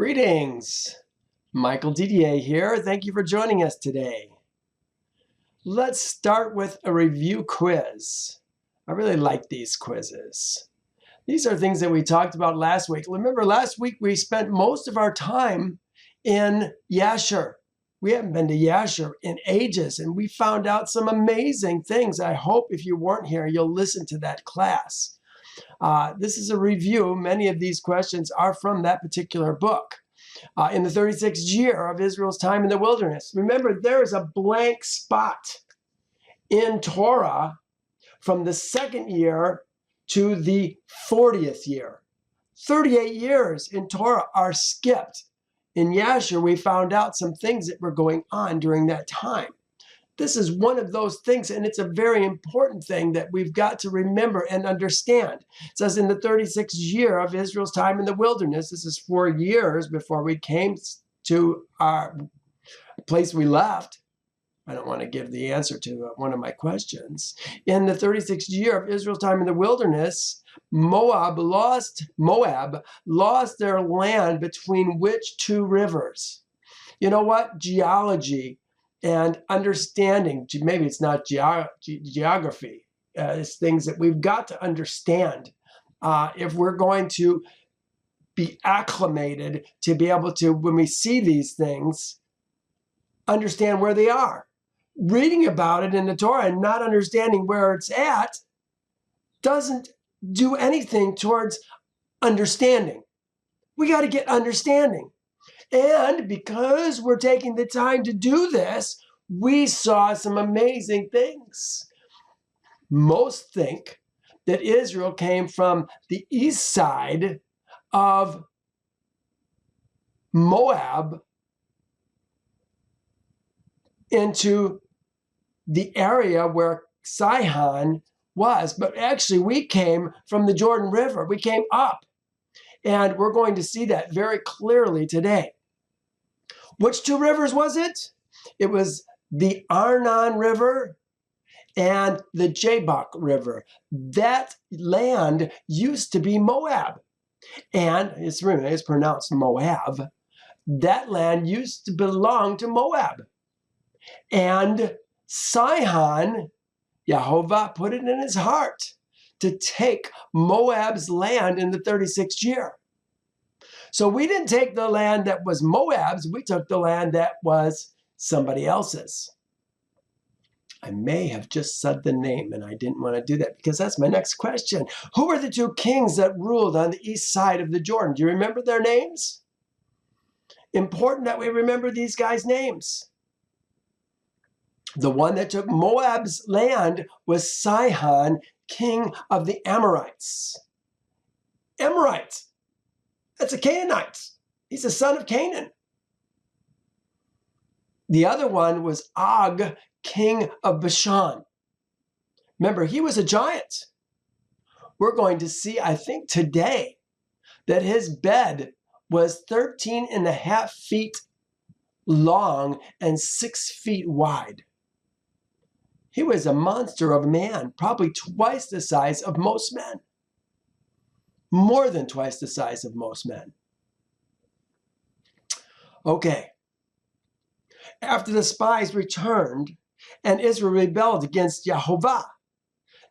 Greetings, Michael Didier here. Thank you for joining us today. Let's start with a review quiz. I really like these quizzes. These are things that we talked about last week. Remember, last week we spent most of our time in Yasher. We haven't been to Yasher in ages, and we found out some amazing things. I hope if you weren't here, you'll listen to that class. This is a review. Many of these questions are from that particular book. In the 36th year of Israel's time in the wilderness. Remember, there is a blank spot in Torah from the second year to the 40th year. 38 years in Torah are skipped. In Yasher, we found out some things that were going on during that time. This is one of those things, and it's a very important thing that we've got to remember and understand. It says in the 36th year of Israel's time in the wilderness, this is 4 years before we came to our place we left. I don't want to give the answer to one of my questions. In the 36th year of Israel's time in the wilderness, Moab lost their land between which two rivers? You know what? Geology and understanding, maybe it's not geography, it's things that we've got to understand if we're going to be acclimated to be able to, when we see these things, understand where they are. Reading about it in the Torah and not understanding where it's at doesn't do anything towards understanding. We got to get understanding. And because we're taking the time to do this, we saw some amazing things. Most think that Israel came from the east side of Moab into the area where Sihon was. But actually, we came from the Jordan River. We came up. And we're going to see that very clearly today. Which two rivers was it? It was the Arnon River and the Jabbok River. That land used to be Moab. And it's pronounced Moab. That land used to belong to Moab. And Sihon, Jehovah put it in his heart to take Moab's land in the 36th year. So we didn't take the land that was Moab's, we took the land that was somebody else's. I may have just said the name, and I didn't want to do that because that's my next question. Who were the two kings that ruled on the east side of the Jordan? Do you remember their names? Important that we remember these guys' names. The one that took Moab's land was Sihon, king of the Amorites. Amorites. That's a Canaanite. He's a son of Canaan. The other one was Og, king of Bashan. Remember, he was a giant. We're going to see, I think today, that his bed was 13.5 feet long and 6 feet wide. He was a monster of a man, probably twice the size of most men. More than twice the size of most men. Okay. After the spies returned and Israel rebelled against Jehovah,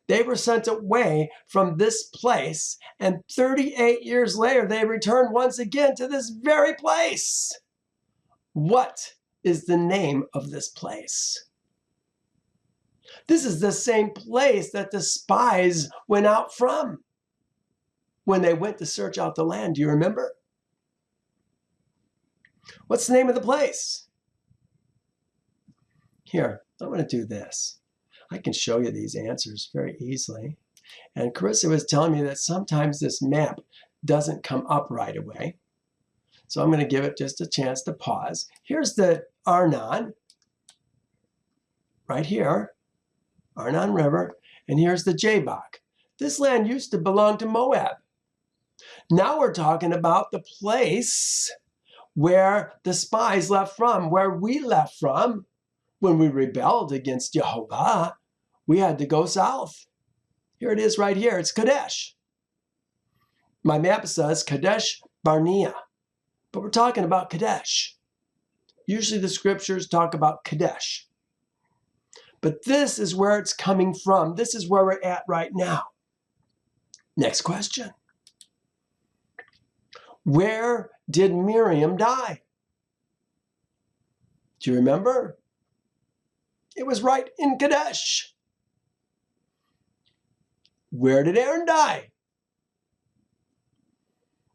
they were sent away from this place, and 38 years later they returned once again to this very place. What is the name of this place? This is the same place that the spies went out from when they went to search out the land. Do you remember? What's the name of the place? Here, I'm going to do this. I can show you these answers very easily. And Carissa was telling me that sometimes this map doesn't come up right away. So I'm going to give it just a chance to pause. Here's the Arnon, right here, Arnon River, and here's the Jabbok. This land used to belong to Moab. Now we're talking about the place where the spies left from, where we left from when we rebelled against Jehovah. We had to go south. Here it is right here. It's Kadesh. My map says Kadesh Barnea. but we're talking about Kadesh. Usually the scriptures talk about Kadesh. But this is where it's coming from. This is where we're at right now. Next question. Where did Miriam die? Do you remember? It was right in Kadesh. Where did Aaron die?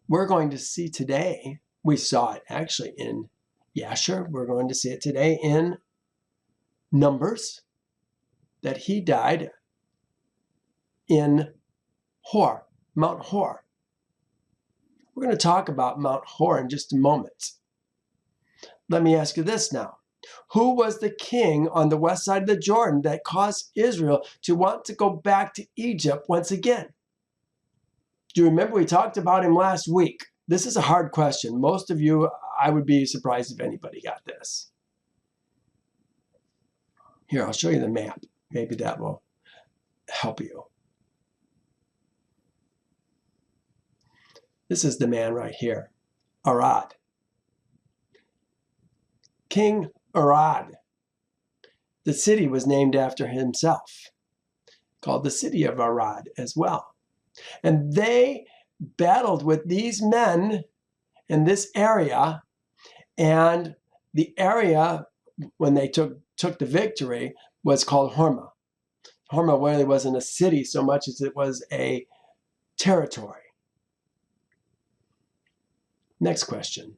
We're going to see today, we saw it actually in Yasher. We're going to see it today in Numbers, that he died in Hor, Mount Hor. We're going to talk about Mount Hor in just a moment. Let me ask you this now. Who was the king on the west side of the Jordan that caused Israel to want to go back to Egypt once again? Do you remember we talked about him last week? This is a hard question. Most of you, I would be surprised if anybody got this. Here, I'll show you the map. Maybe that will help you. This is the man right here, Arad. King Arad. The city was named after himself, called the city of Arad as well. And they battled with these men in this area, and the area, when they took the victory, was called Hormah. Hormah really wasn't a city so much as it was a territory. Next question.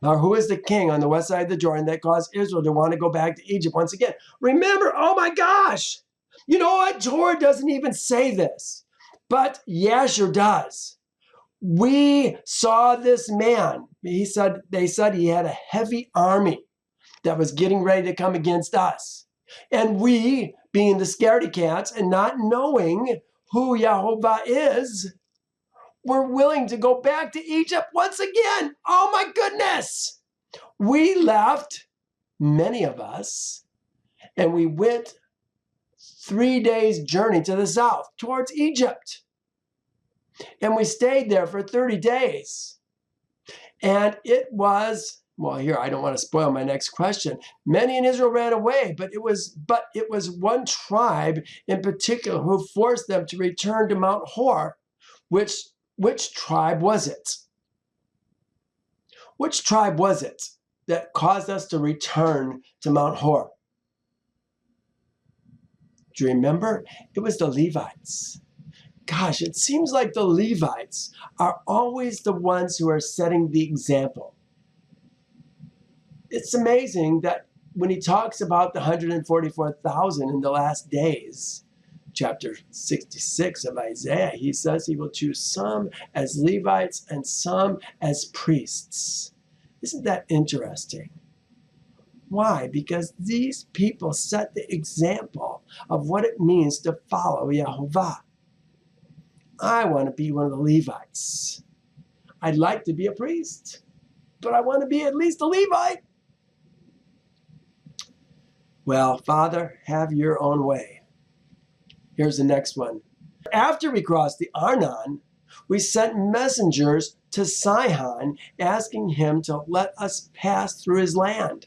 Now, who is the king on the west side of the Jordan that caused Israel to want to go back to Egypt once again? Remember, oh my gosh, you know what? Torah doesn't even say this, but Yasher does. We saw this man. They said he had a heavy army that was getting ready to come against us. And we, being the scaredy cats and not knowing who Yehovah is, were willing to go back to Egypt once again. Oh my goodness. We left, many of us, and we went 3 days journey to the south towards Egypt. And we stayed there for 30 days. And it was, well, here, I don't want to spoil my next question. Many in Israel ran away, but it was one tribe in particular who forced them to return to Mount Hor. Which tribe was it? Which tribe was it that caused us to return to Mount Hor? Do you remember? It was the Levites. Gosh, it seems like the Levites are always the ones who are setting the example. It's amazing that when he talks about the 144,000 in the last days, chapter 66 of Isaiah, he says he will choose some as Levites and some as priests. Isn't that interesting? Why? Because these people set the example of what it means to follow Yehovah. I want to be one of the Levites. I'd like to be a priest, but I want to be at least a Levite. Well, Father, have your own way. Here's the next one. After we crossed the Arnon, we sent messengers to Sihon asking him to let us pass through his land.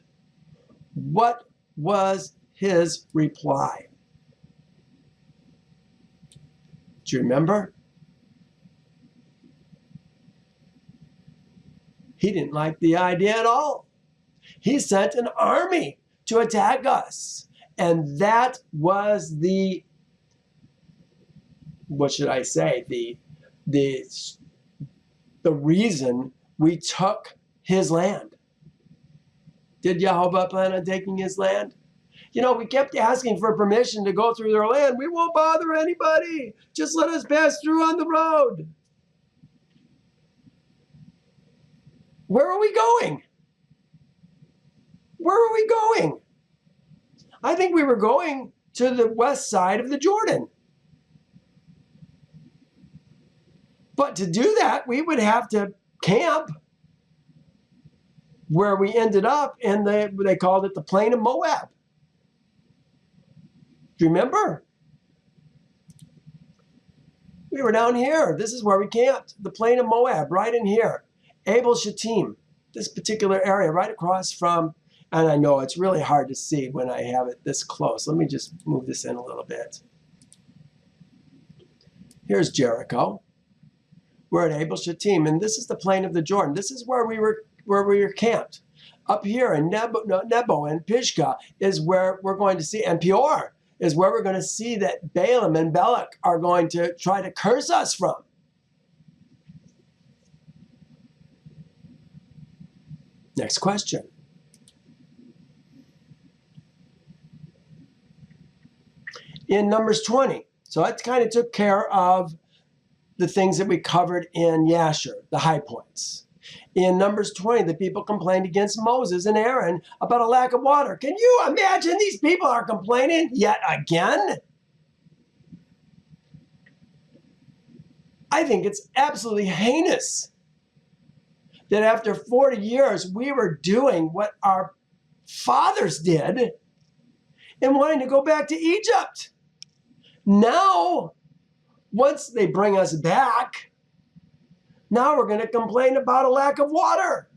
What was his reply? Do you remember? He didn't like the idea at all. He sent an army to attack us. And that was the, what should I say, the reason we took his land. Did Yehovah plan on taking his land? You know, we kept asking for permission to go through their land. We won't bother anybody. Just let us pass through on the road. Where are we going? Where are we going? I think we were going to the west side of the Jordan. But to do that, we would have to camp where we ended up in they called it the plain of Moab. Do you remember? We were down here. This is where we camped. The plain of Moab, right in here. Abel Shittim, this particular area right across from, and I know it's really hard to see when I have it this close. Let me just move this in a little bit. Here's Jericho. We're at Abel Shittim, and this is the plain of the Jordan. This is where we were camped. Up here in Nebo and Pisgah is where we're going to see, and Peor is where we're going to see that Balaam and Balak are going to try to curse us from. Next question. In Numbers 20, so that kind of took care of the things that we covered in Yasher, the high points. In Numbers 20, the people complained against Moses and Aaron about a lack of water. Can you imagine these people are complaining yet again? I think it's absolutely heinous that after 40 years, we were doing what our fathers did and wanting to go back to Egypt. Now, once they bring us back, now we're going to complain about a lack of water.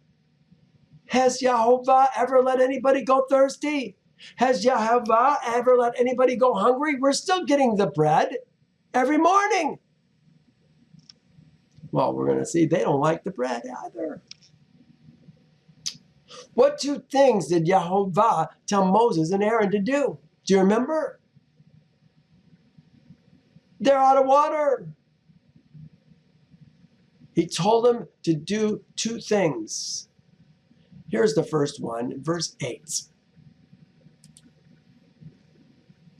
Has Jehovah ever let anybody go thirsty? Has Jehovah ever let anybody go hungry? We're still getting the bread every morning. Well, we're going to see they don't like the bread either. What two things did Jehovah tell Moses and Aaron to do? Do you remember? They're out of water. He told them to do two things. Here's the first one, verse 8.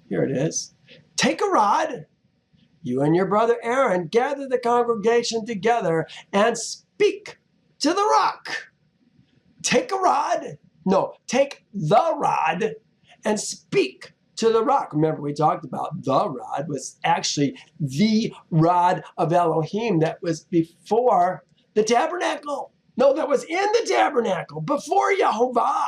Here it is. Take a rod. You and your brother Aaron gather the congregation together and speak to the rock. Take a rod. No, take the rod and speak to the rock. Remember, we talked about the rod was actually the rod of Elohim that was before the tabernacle. No, that was in the tabernacle before Jehovah.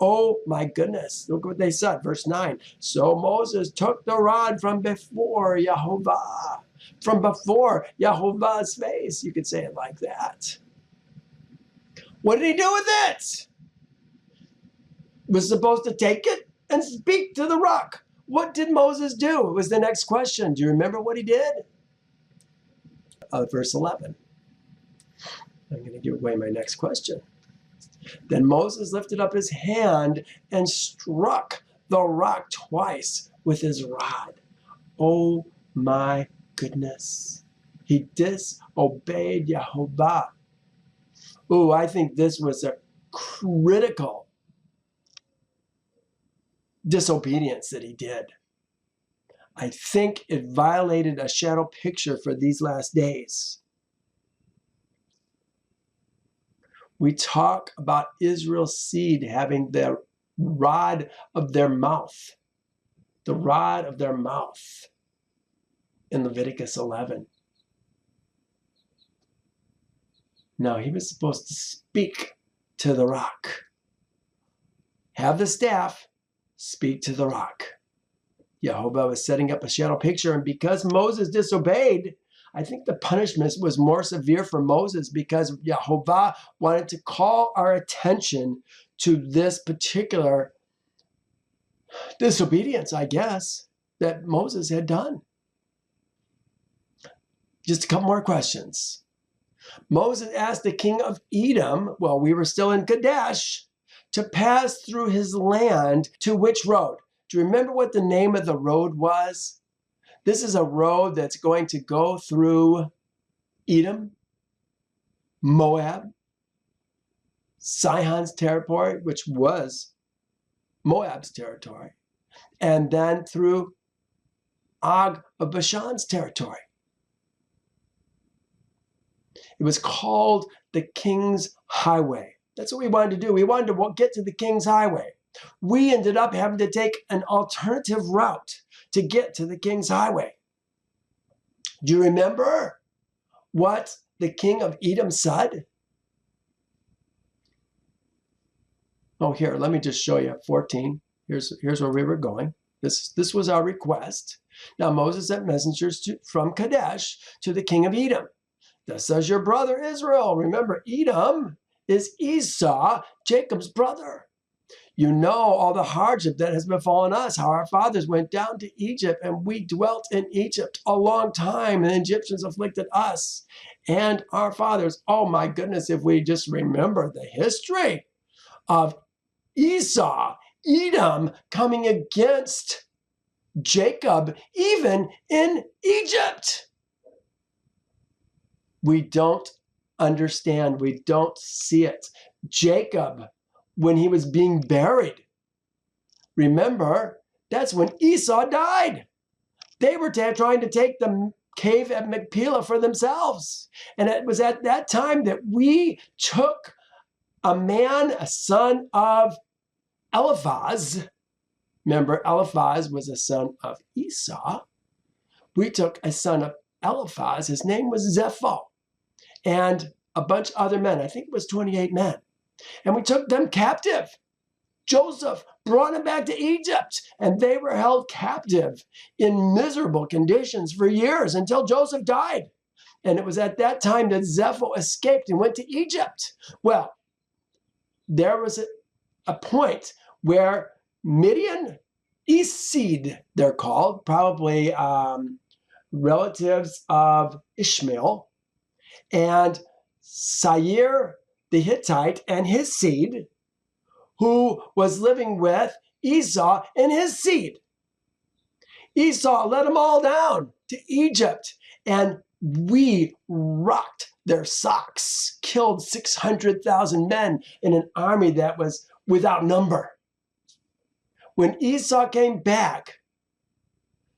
Oh my goodness. Look what they said. Verse 9. So Moses took the rod from before Jehovah. From before Jehovah's face. You could say it like that. What did he do with it? Was supposed to take it and speak to the rock. What did Moses do? Was the next question. Do you remember what he did? Verse 11. I'm going to give away my next question. Then Moses lifted up his hand and struck the rock twice with his rod. Oh my goodness. He disobeyed Jehovah. Oh, I think this was a critical disobedience that he did. I think it violated a shadow picture for these last days. We talk about Israel's seed having the rod of their mouth. The rod of their mouth in Leviticus 11. Now, he was supposed to speak to the rock. Have the staff, speak to the rock. Jehovah was setting up a shadow picture, and because Moses disobeyed, I think the punishment was more severe for Moses because Jehovah wanted to call our attention to this particular disobedience, I guess, that Moses had done. Just a couple more questions. Moses asked the king of Edom, while we were still in Kadesh, to pass through his land to which road? Do you remember what the name of the road was? This is a road that's going to go through Edom, Moab, Sihon's territory, which was Moab's territory, and then through Og of Bashan's territory. It was called the King's Highway. That's what we wanted to do. We wanted to get to the King's Highway. We ended up having to take an alternative route to get to the King's Highway. Do you remember what the king of Edom said? Oh, here, let me just show you 14. Here's where we were going. This was our request. Now Moses sent messengers from Kadesh to the king of Edom. Thus says your brother Israel. Remember, Edom is Esau, Jacob's brother. You know all the hardship that has befallen us, how our fathers went down to Egypt, and we dwelt in Egypt a long time, and the Egyptians afflicted us and our fathers. Oh my goodness, if we just remember the history of Esau, Edom coming against Jacob, even in Egypt. We don't understand. We don't see it. Jacob, when he was being buried, remember, that's when Esau died. They were trying to take the cave at Machpelah for themselves. And it was at that time that we took a man, a son of Eliphaz. Remember, Eliphaz was a son of Esau. We took a son of Eliphaz. His name was Zepho. And a bunch of other men. I think it was 28 men. And we took them captive. Joseph brought them back to Egypt. And they were held captive in miserable conditions for years until Joseph died. And it was at that time that Zepho escaped and went to Egypt. Well, there was a point where Midian, East Seed, they're called, probably relatives of Ishmael, and Seir the Hittite and his seed, who was living with Esau and his seed. Esau led them all down to Egypt, and we rocked their socks, killed 600,000 men in an army that was without number. When Esau came back,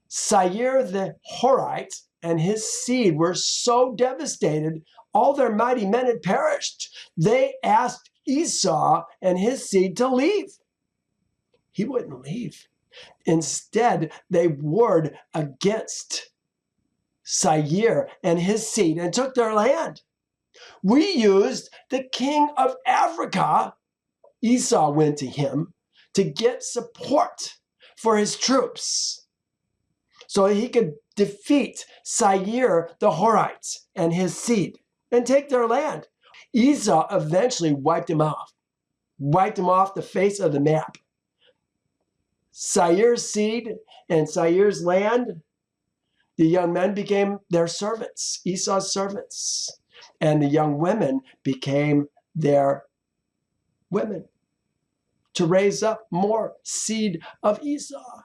Seir the Horite and his seed were so devastated, all their mighty men had perished. They asked Esau and his seed to leave. He wouldn't leave. Instead, they warred against Seir and his seed and took their land. We used the king of Africa, Esau went to him, to get support for his troops so he could defeat Seir the Horites and his seed and take their land. Esau eventually wiped him off the face of the map. Seir's seed and Seir's land, the young men became their servants, Esau's servants, and the young women became their women to raise up more seed of Esau.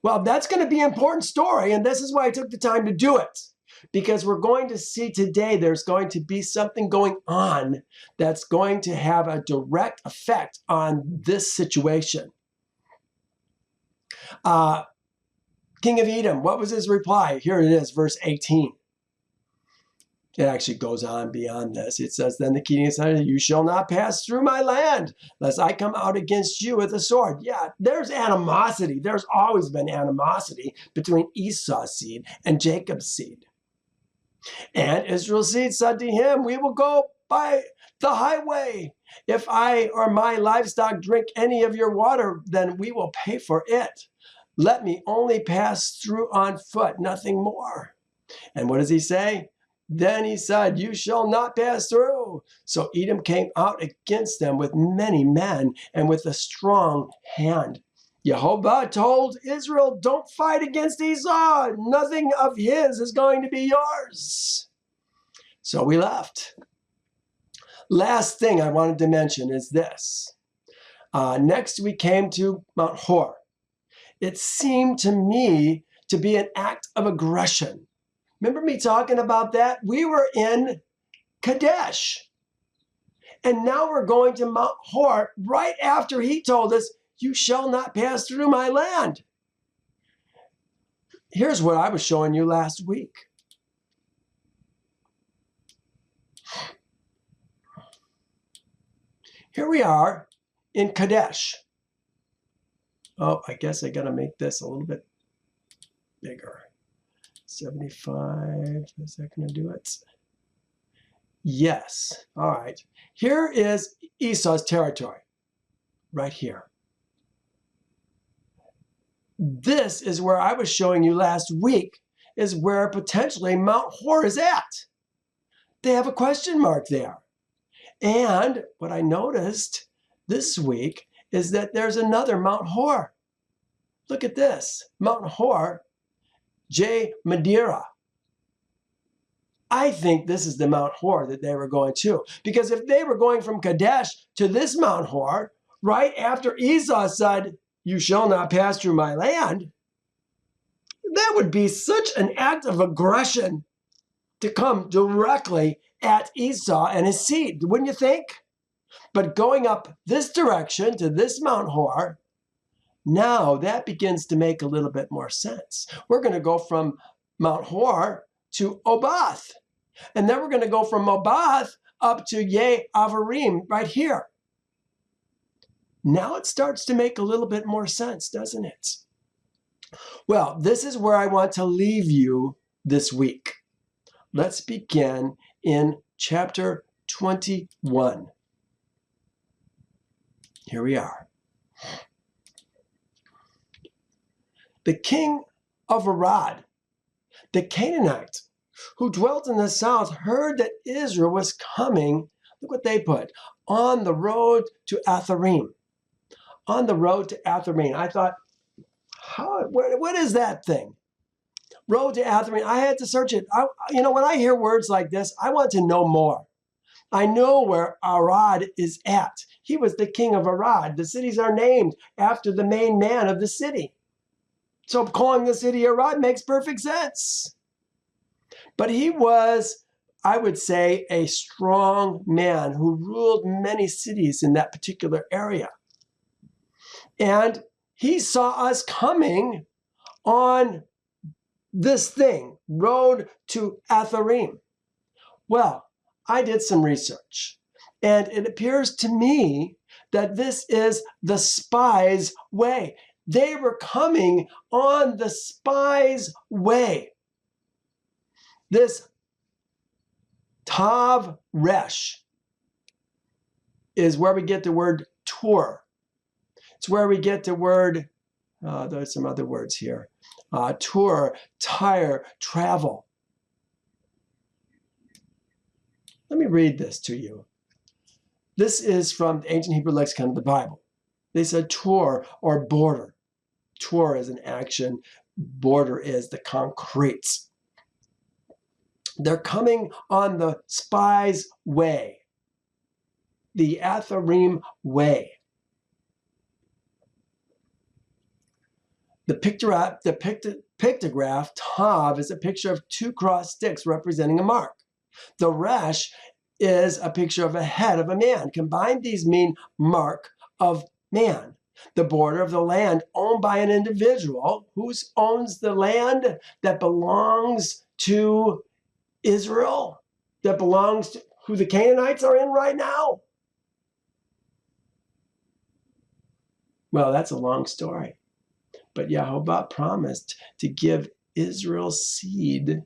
Well, that's going to be an important story, and this is why I took the time to do it, because we're going to see today there's going to be something going on that's going to have a direct effect on this situation. King of Edom, what was his reply? Here it is, verse 18. It actually goes on beyond this. It says, then the king said, you shall not pass through my land, lest I come out against you with a sword. Yeah, there's animosity. There's always been animosity between Esau's seed and Jacob's seed. And Israel's seed said to him, we will go by the highway. If I or my livestock drink any of your water, then we will pay for it. Let me only pass through on foot, nothing more. And what does he say? Then he said, you shall not pass through. So Edom came out against them with many men and with a strong hand. Jehovah told Israel, don't fight against Esau. Nothing of his is going to be yours. So we left. Last thing I wanted to mention is this. Next we came to Mount Hor. It seemed to me to be an act of aggression. Remember me talking about that? We were in Kadesh. And now we're going to Mount Hor right after he told us, you shall not pass through my land. Here's what I was showing you last week. Here we are in Kadesh. Oh, I guess I got to make this a little bit bigger. 75, is that going to do it? Yes. All right. Here is Esau's territory, right here. this is where I was showing you last week, is where potentially Mount Hor is at. They have a question mark there. And what I noticed this week is that there's another Mount Hor. Look at this, Mount Hor, J. Madeira. I think this is the Mount Hor that they were going to. Because if they were going from Kadesh to this Mount Hor, right after Esau said, "You shall not pass through my land," that would be such an act of aggression to come directly at Esau and his seed, wouldn't you think? But going up this direction to this Mount Hor, now that begins to make a little bit more sense. We're going to go from Mount Hor to Oboth. And then we're going to go from Oboth up to Avarim right here. Now it starts to make a little bit more sense, doesn't it? Well, this is where I want to leave you this week. Let's begin in chapter 21. Here we are. The king of Arad, the Canaanite, who dwelt in the south, heard that Israel was coming. Look what they put. On the road to Atharim. On the road to Atharim. I thought, what is that thing? Road to Atharim. I had to search it. When I hear words like this, I want to know more. I know where Arad is at. He was the king of Arad. The cities are named after the main man of the city. So calling the city Arad makes perfect sense. But he was, I would say, a strong man who ruled many cities in that particular area. And he saw us coming on this thing, road to Atharim. Well, I did some research, and it appears to me that this is the spies' way. They were coming on the spies' way. This Tav Resh is where we get the word tour. It's where we get the word, there's some other words here. Tour, tire, travel. Let me read this to you. This is from the ancient Hebrew lexicon of the Bible. They said tour or border. Tour is an action, border is the concrete. They're coming on the spies' way, the Atharim way. The pictograph, Tav, is a picture of two crossed sticks representing a mark. The Resh is a picture of a head of a man. Combined, these mean mark of man. The border of the land owned by an individual. Who owns the land that belongs to Israel? That belongs to who the Canaanites are in right now? Well, that's a long story. But Yehovah promised to give Israel's seed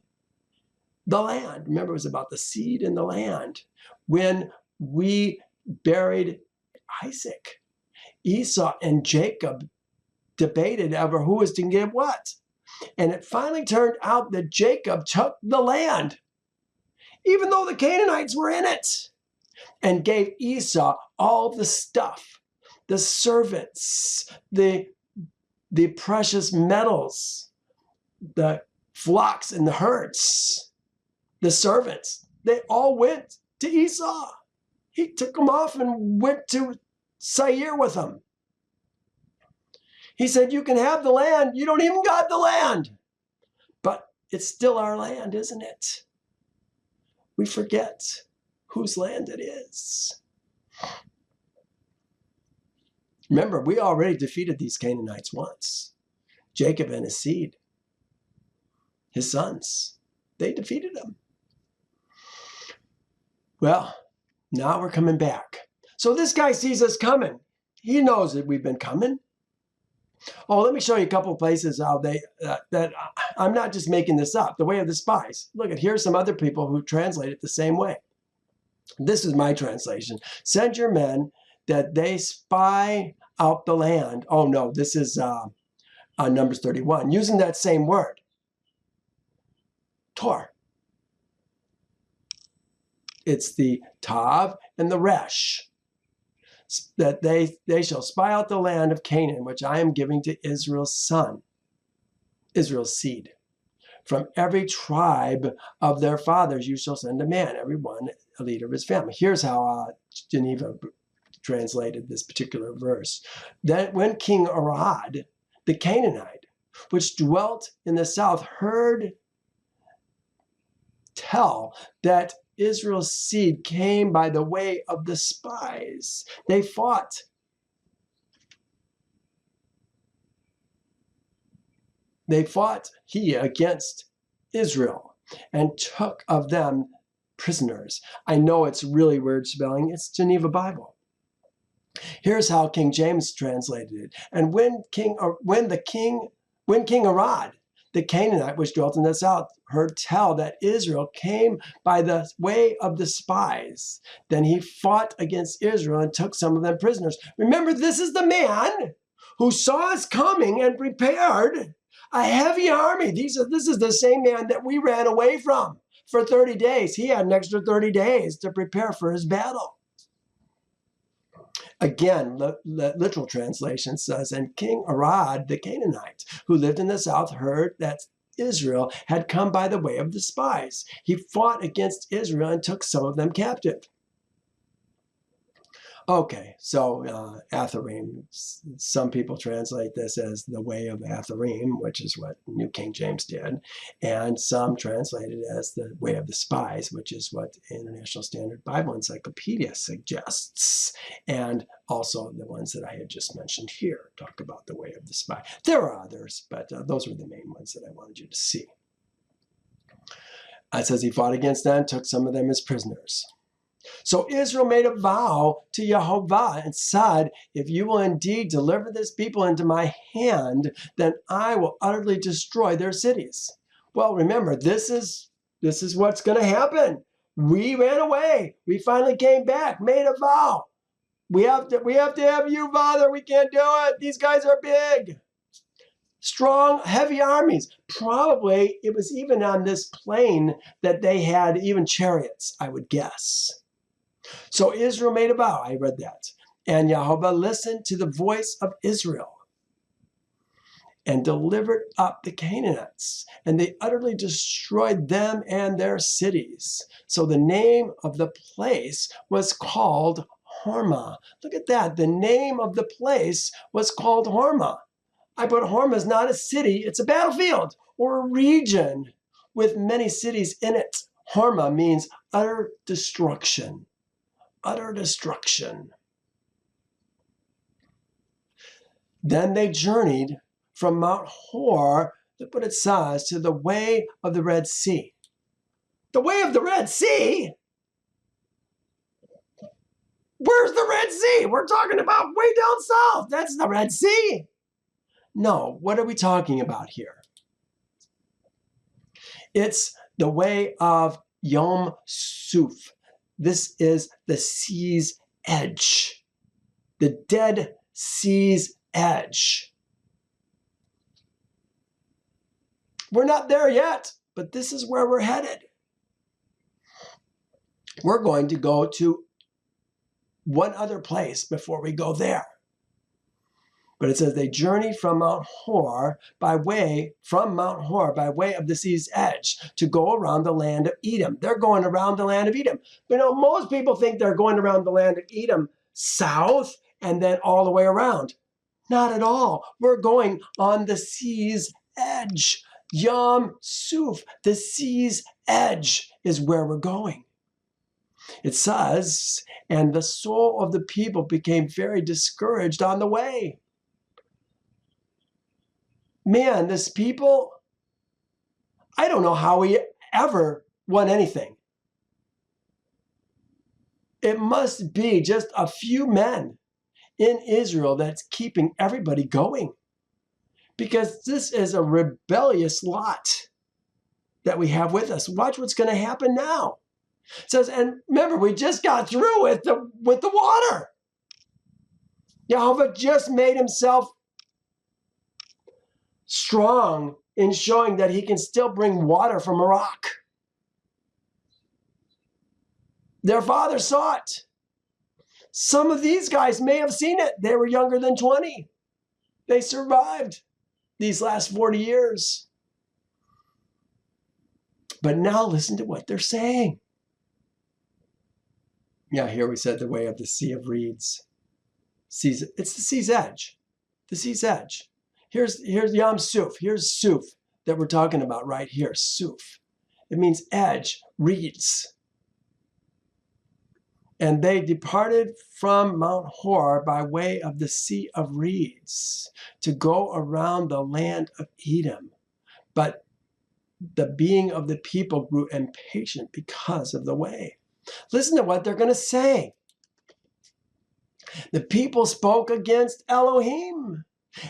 the land. Remember, it was about the seed and the land. When we buried Isaac, Esau and Jacob debated over who was to get what. And it finally turned out that Jacob took the land, even though the Canaanites were in it, and gave Esau all the stuff, the servants, the precious metals, the flocks and the herds, the servants. They all went to Esau. He took them off and went to Seir with them. He said, you can have the land. You don't even got the land. But it's still our land, isn't it? We forget whose land it is. Remember, we already defeated these Canaanites once. Jacob and his seed, his sons, they defeated them. Well, now we're coming back. So this guy sees us coming. He knows that we've been coming. Oh, let me show you a couple of places how that I'm not just making this up. The way of the spies. Look at here's some other people who translate it the same way. This is my translation. Send your men that they spy out the land. Oh no, this is on Numbers 31, using that same word, tor. It's the tav and the resh, that they shall spy out the land of Canaan, which I am giving to Israel's son, Israel's seed. From every tribe of their fathers you shall send a man, every one a leader of his family. Here's how Geneva translated this particular verse. That when King Arad, the Canaanite, which dwelt in the south, heard tell that Israel's seed came by the way of the spies, they fought. They fought against Israel and took of them prisoners. I know it's really weird spelling. It's Geneva Bible. Here's how King James translated it. And when King Arad, the Canaanite, which dwelt in the south, heard tell that Israel came by the way of the spies, then he fought against Israel and took some of them prisoners. Remember, this is the man who saw us coming and prepared a heavy army. This is the same man that we ran away from for 30 days. He had an extra 30 days to prepare for his battle. Again, the literal translation says, and King Arad, the Canaanite, who lived in the south, heard that Israel had come by the way of the spies. He fought against Israel and took some of them captive. Okay, so Atharim, some people translate this as the way of Atharim, which is what New King James did, and some translate it as the way of the spies, which is what International Standard Bible Encyclopedia suggests, and also the ones that I had just mentioned here talk about the way of the spy. There are others, but those were the main ones that I wanted you to see. It says he fought against them, took some of them as prisoners. So Israel made a vow to Jehovah and said, if you will indeed deliver this people into my hand, then I will utterly destroy their cities. Well, remember, this is what's going to happen. We ran away. We finally came back, made a vow. We have to have you, Father. We can't do it. These guys are big. Strong, heavy armies. Probably it was even on this plain that they had even chariots, I would guess. So Israel made a vow. I read that. And Jehovah listened to the voice of Israel and delivered up the Canaanites. And they utterly destroyed them and their cities. So the name of the place was called Hormah. Look at that. The name of the place was called Hormah. I put Hormah is not a city. It's a battlefield or a region with many cities in it. Hormah means utter destruction. Utter destruction. Then they journeyed from Mount Hor, look what it says, to the way of the Red Sea. The way of the Red Sea? Where's the Red Sea? We're talking about way down south. That's the Red Sea. No, what are we talking about here? It's the way of Yom Suf. This is the sea's edge, the Dead Sea's edge. We're not there yet, but this is where we're headed. We're going to go to one other place before we go there. But it says they journeyed from Mount Hor by way of the sea's edge to go around the land of Edom. They're going around the land of Edom. You know, most people think they're going around the land of Edom south and then all the way around. Not at all. We're going on the sea's edge. Yom Suf, the sea's edge is where we're going. It says, and the soul of the people became very discouraged on the way. Man, this people, I don't know how we ever won anything. It must be just a few men in Israel that's keeping everybody going. Because this is a rebellious lot that we have with us. Watch what's going to happen now. It says, and remember, we just got through with the water. Jehovah just made himself strong in showing that he can still bring water from a rock. Their father saw it. Some of these guys may have seen it. They were younger than 20. They survived these last 40 years. But now listen to what they're saying. Yeah, here we said the way of the sea of reeds. It's the sea's edge. The sea's edge. Here's Yam Suf. Here's Suf that we're talking about right here. Suf. It means edge, reeds. And they departed from Mount Hor by way of the Sea of Reeds to go around the land of Edom. But the being of the people grew impatient because of the way. Listen to what they're going to say. The people spoke against Elohim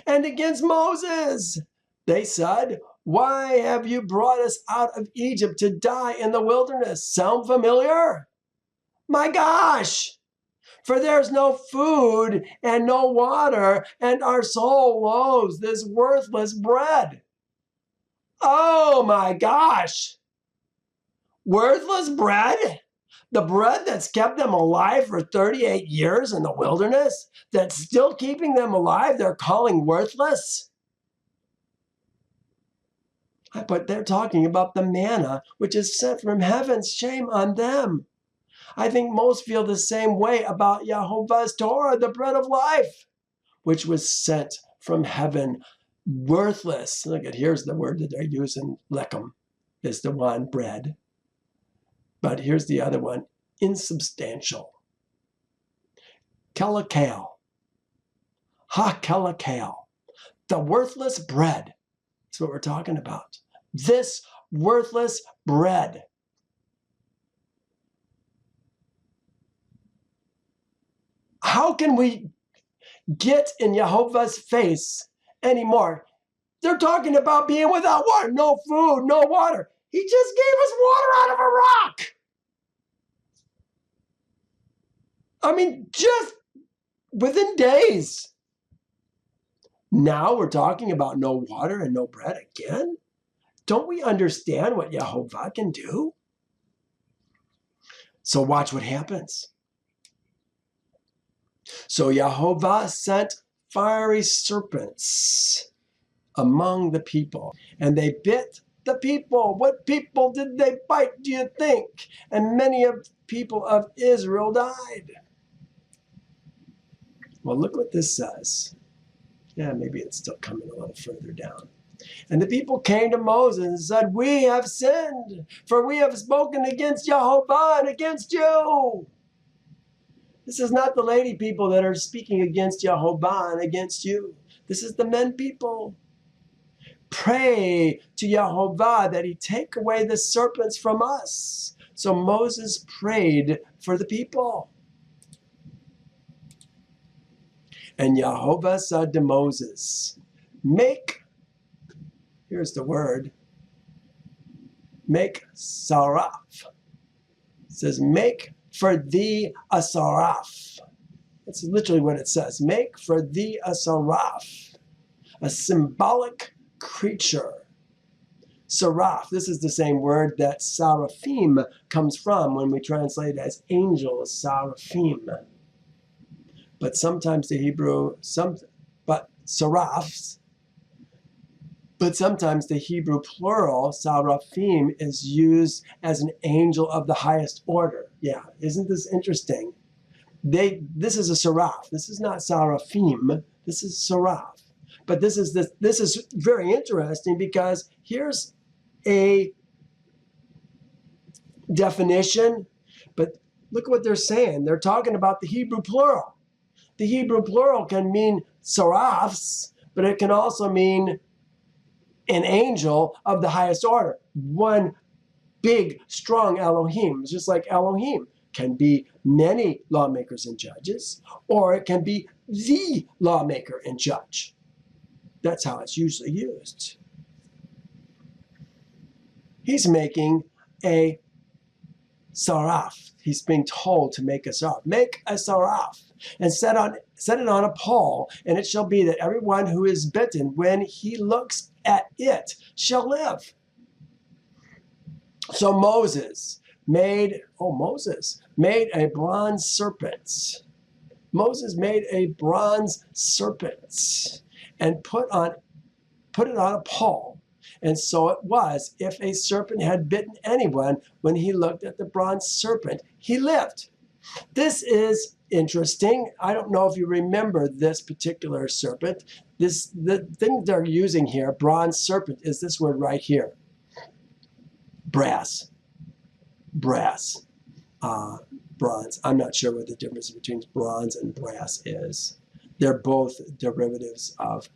and against Moses. They said, "Why have you brought us out of Egypt to die in the wilderness?" Sound familiar? My gosh! For there's no food and no water, and our soul loathes this worthless bread. Oh my gosh! Worthless bread? The bread that's kept them alive for 38 years in the wilderness, that's still keeping them alive, they're calling worthless? But they're talking about the manna, which is sent from heaven. Shame on them. I think most feel the same way about Yehovah's Torah, the bread of life, which was sent from heaven, worthless. Look at, here's the word that they're using, lechem is the one, bread. But here's the other one, insubstantial. Kelakal. Ha-kelakal. The worthless bread. That's what we're talking about. This worthless bread. How can we get in Yehovah's face anymore? They're talking about being without water, no food, no water. He just gave us water out of a rock. I mean, just within days. Now we're talking about no water and no bread again? Don't we understand what Yehovah can do? So watch what happens. So Yehovah sent fiery serpents among the people, and they bit the people. What people did they bite, do you think? And many of people of Israel died. Well, look what this says. Yeah, maybe it's still coming a little further down. And the people came to Moses and said, "We have sinned, for we have spoken against Yehovah and against you." This is not the lady people that are speaking against Yehovah and against you. This is the men people. Pray to Yehovah that he take away the serpents from us. So Moses prayed for the people. And Yehovah said to Moses, here's the word, make saraf. It says, make for thee a saraf. That's literally what it says. Make for thee a saraf, a symbolic creature. Saraf, this is the same word that seraphim comes from when we translate as angels, seraphim. But sometimes the Hebrew, serafs, but sometimes the Hebrew plural, seraphim, is used as an angel of the highest order. Yeah, isn't this interesting? This is a seraph. This is not seraphim. This is seraph. But this is very interesting because here's a definition. But look what they're saying. They're talking about the Hebrew plural. The Hebrew plural can mean seraphs, but it can also mean an angel of the highest order. One big, strong Elohim, just like Elohim can be many lawmakers and judges, or it can be the lawmaker and judge. That's how it's usually used. He's making a saraf. He's being told to make a saraf. Make a saraf and set on set it on a pole, and it shall be that everyone who is bitten, when he looks at it, shall live. So Moses made a bronze serpent. Moses made a bronze serpent and put it on a pole. And so it was, if a serpent had bitten anyone, when he looked at the bronze serpent, he lived. This is interesting. I don't know if you remember this particular serpent. The thing they're using here, bronze serpent, is this word right here. Brass. Bronze. I'm not sure what the difference between bronze and brass is. They're both derivatives of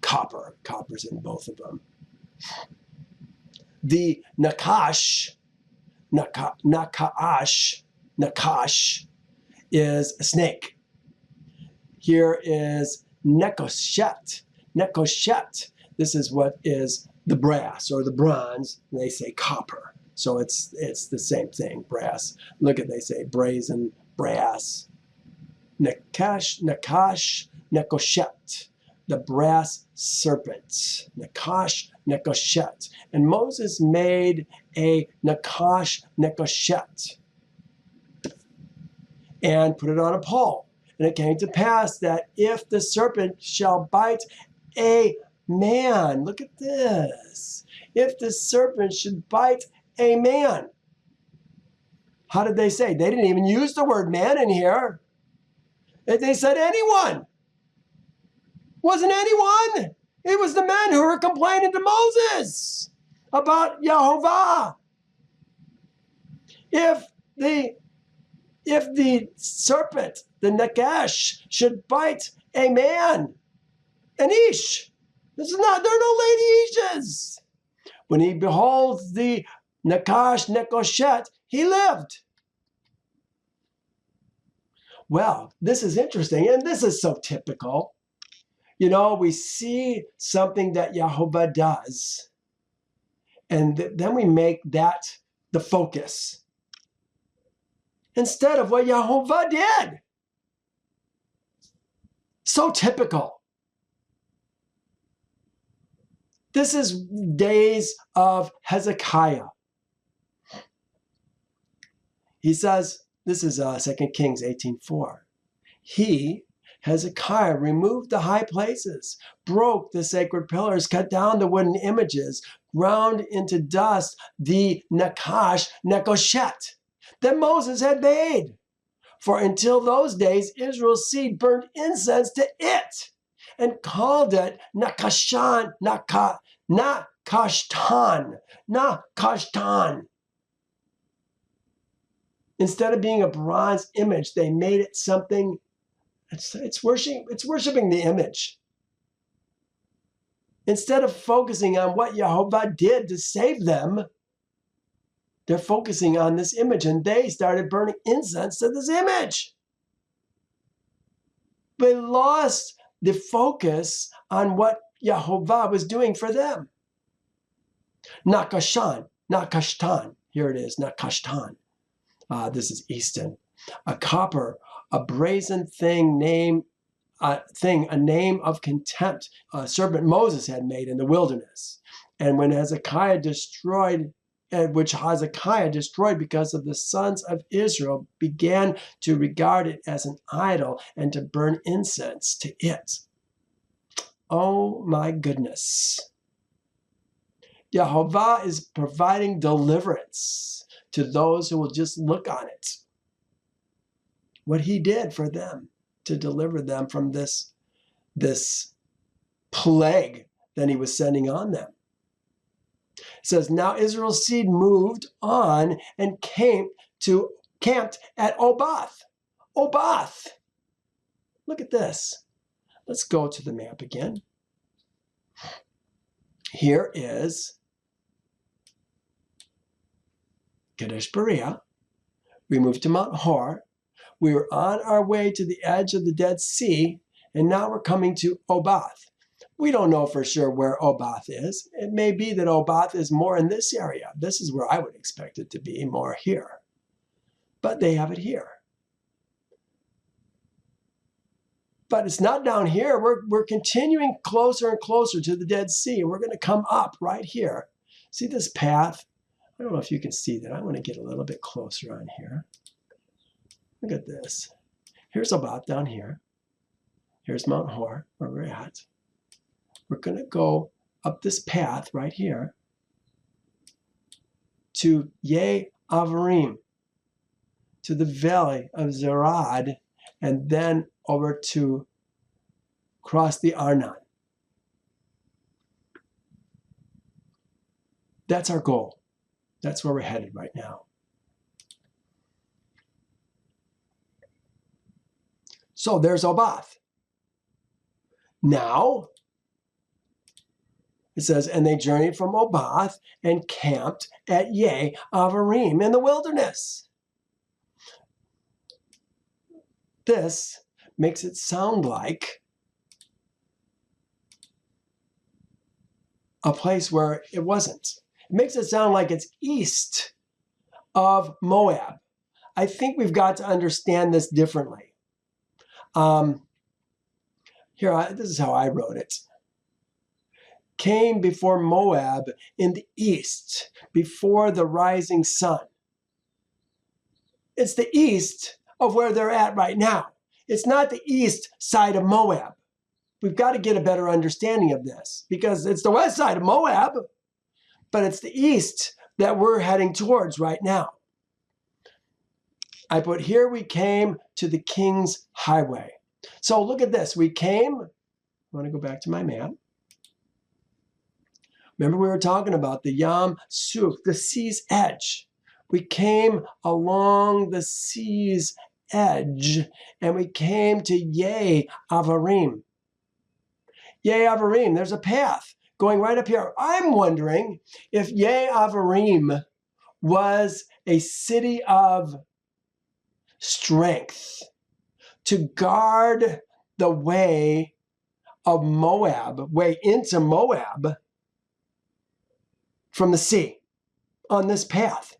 copper. Copper's in both of them. The nakash is a snake. Here is nekoshet. Nekoshet. This is what is the brass or the bronze. They say copper. So it's the same thing, brass. Look at, they say brazen, brass. Nakash, nekoshet. The brass serpent. Nakash, nekoshet. And Moses made a nakash, nekoshet and put it on a pole. And it came to pass that if the serpent shall bite a man, look at this. If the serpent should bite a man. How did they say? They didn't even use the word man in here. They said anyone. Wasn't anyone. It was the men who were complaining to Moses about Yehovah. If the serpent, the Nakash, should bite a man, an ish, there are no lady ishes. When he beholds the Nakash, Nekoshet, he lived. Well, this is interesting, and this is so typical. You know, we see something that Yehovah does, and then we make that the focus instead of what Yehovah did. So typical. This is days of Hezekiah. He says, this is 2 Kings 18:4. He, Hezekiah, removed the high places, broke the sacred pillars, cut down the wooden images, ground into dust the Nakash, Nekoshet that Moses had made. For until those days, Israel's seed burned incense to it and called it Nakashtan. Instead of being a bronze image, they made it something. It's worshiping the image. Instead of focusing on what Yehovah did to save them, they're focusing on this image, and they started burning incense to this image. They lost the focus on what Yehovah was doing for them. Nakashtan. Here it is, Nakashtan. This is Easton. A copper, a brazen thing, a name of contempt, a serpent Moses had made in the wilderness. And when Hezekiah destroyed, which Hezekiah destroyed because of the sons of Israel, began to regard it as an idol and to burn incense to it. Oh my goodness. Yehovah is providing deliverance to those who will just look on it. What he did for them to deliver them from this plague that he was sending on them. It says, now Israel's seed moved on and camped at Oboth. Oboth. Look at this. Let's go to the map again. Here is Kadesh Berea. We moved to Mount Hor. We were on our way to the edge of the Dead Sea, and now we're coming to Oboth. We don't know for sure where Oboth is. It may be that Oboth is more in this area. This is where I would expect it to be, more here. But they have it here. But it's not down here. We're continuing closer and closer to the Dead Sea. We're going to come up right here. See this path? I don't know if you can see that. I want to get a little bit closer on here. Look at this. Here's Oboth down here. Here's Mount Hor, where we're at. We're going to go up this path right here to Ye-Avarim, to the valley of Zerad, and then over to cross the Arnon. That's our goal. That's where we're headed right now. So there's Oboth. Now, it says, and they journeyed from Oboth and camped at Ye-Avarim in the wilderness. This makes it sound like a place where it wasn't. It makes it sound like it's east of Moab. I think we've got to understand this differently. This is how I wrote it. Came before Moab in the east, before the rising sun. It's the east of where they're at right now. It's not the east side of Moab. We've got to get a better understanding of this because it's the west side of Moab, but it's the east that we're heading towards right now. I put here we came to the King's Highway. So look at this. We came, I want to go back to my map. Remember we were talking about the Yam Suf, the sea's edge. We came along the sea's edge and we came to Ye-Avarim. Ye-Avarim, there's a path going right up here. I'm wondering if Ye-Avarim was a city of strength to guard the way of Moab, way into Moab from the sea on this path.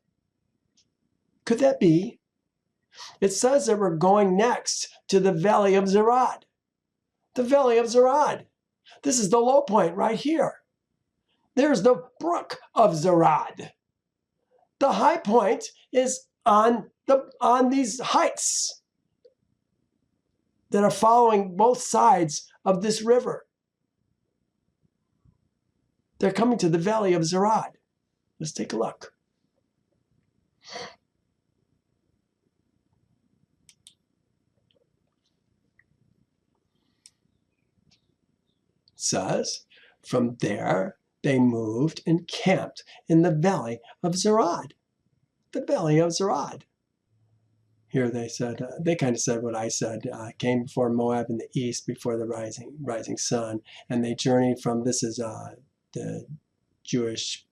Could that be? It says that we're going next to the valley of Zerad. The valley of Zerad. This is the low point right here. There's the brook of Zerad. The high point is on these heights that are following both sides of this river. They're coming to the valley of Zerad. Let's take a look. It says, from there they moved and camped in the valley of Zerad. The valley of Zerad. Here they said, they kind of said what I said, came before Moab in the east before the rising sun. And they journeyed from, this is the Jewish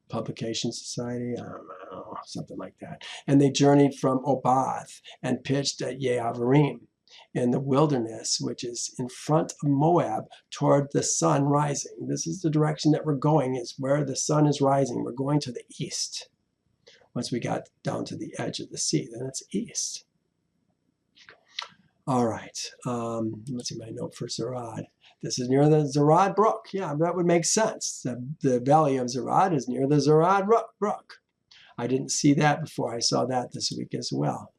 Publication Society, I don't know, something like that. And they journeyed from Oboth and pitched at Ye-Avarim in the wilderness, which is in front of Moab toward the sun rising. This is the direction that we're going, is where the sun is rising. We're going to the east. Once we got down to the edge of the sea, then it's east. All right, let's see my note for Zerad. This is near the Zerad Brook. Yeah, that would make sense. The valley of Zerad is near the Zerad Brook. I didn't see that before. I saw that this week as well.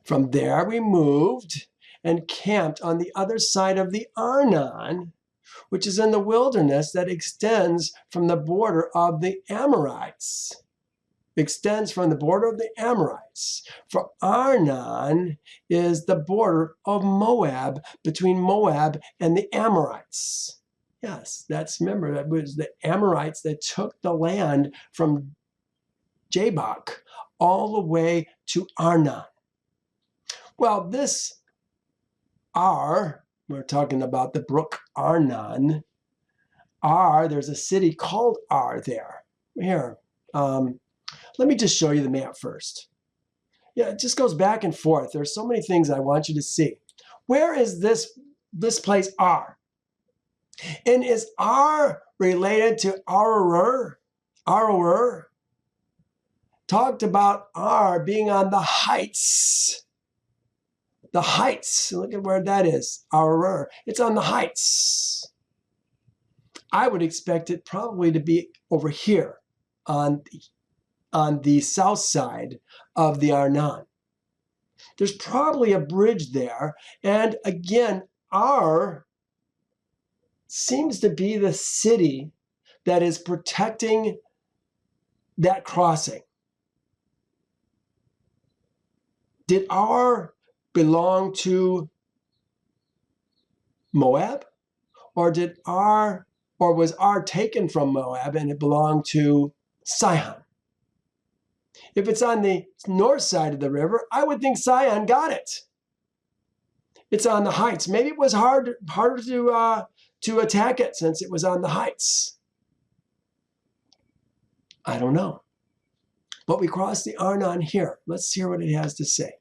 From there, we moved and camped on the other side of the Arnon, which is in the wilderness that extends from the border of the Amorites. Extends from the border of the Amorites. For Arnon is the border of Moab, between Moab and the Amorites. Yes, remember, that was the Amorites that took the land from Jabbok all the way to Arnon. Well, this we're talking about the brook Arnon. There's a city called there. Here, let me just show you the map first. Yeah, it just goes back and forth. There's so many things I want you to see. Where is this place Ar? And is Ar related to Aroer? Aroer talked about Ar being on the heights the heights. Look at where that is. Aroer. It's on the heights. I would expect it probably to be over here on the south side of the Arnon. There's probably a bridge there. And again, Ar seems to be the city that is protecting that crossing. Did Ar belong to Moab? Or was Ar taken from Moab and it belonged to Sihon? If it's on the north side of the river, I would think Sihon got it. It's on the heights. Maybe it was harder to attack it since it was on the heights. I don't know. But we cross the Arnon here. Let's hear what it has to say.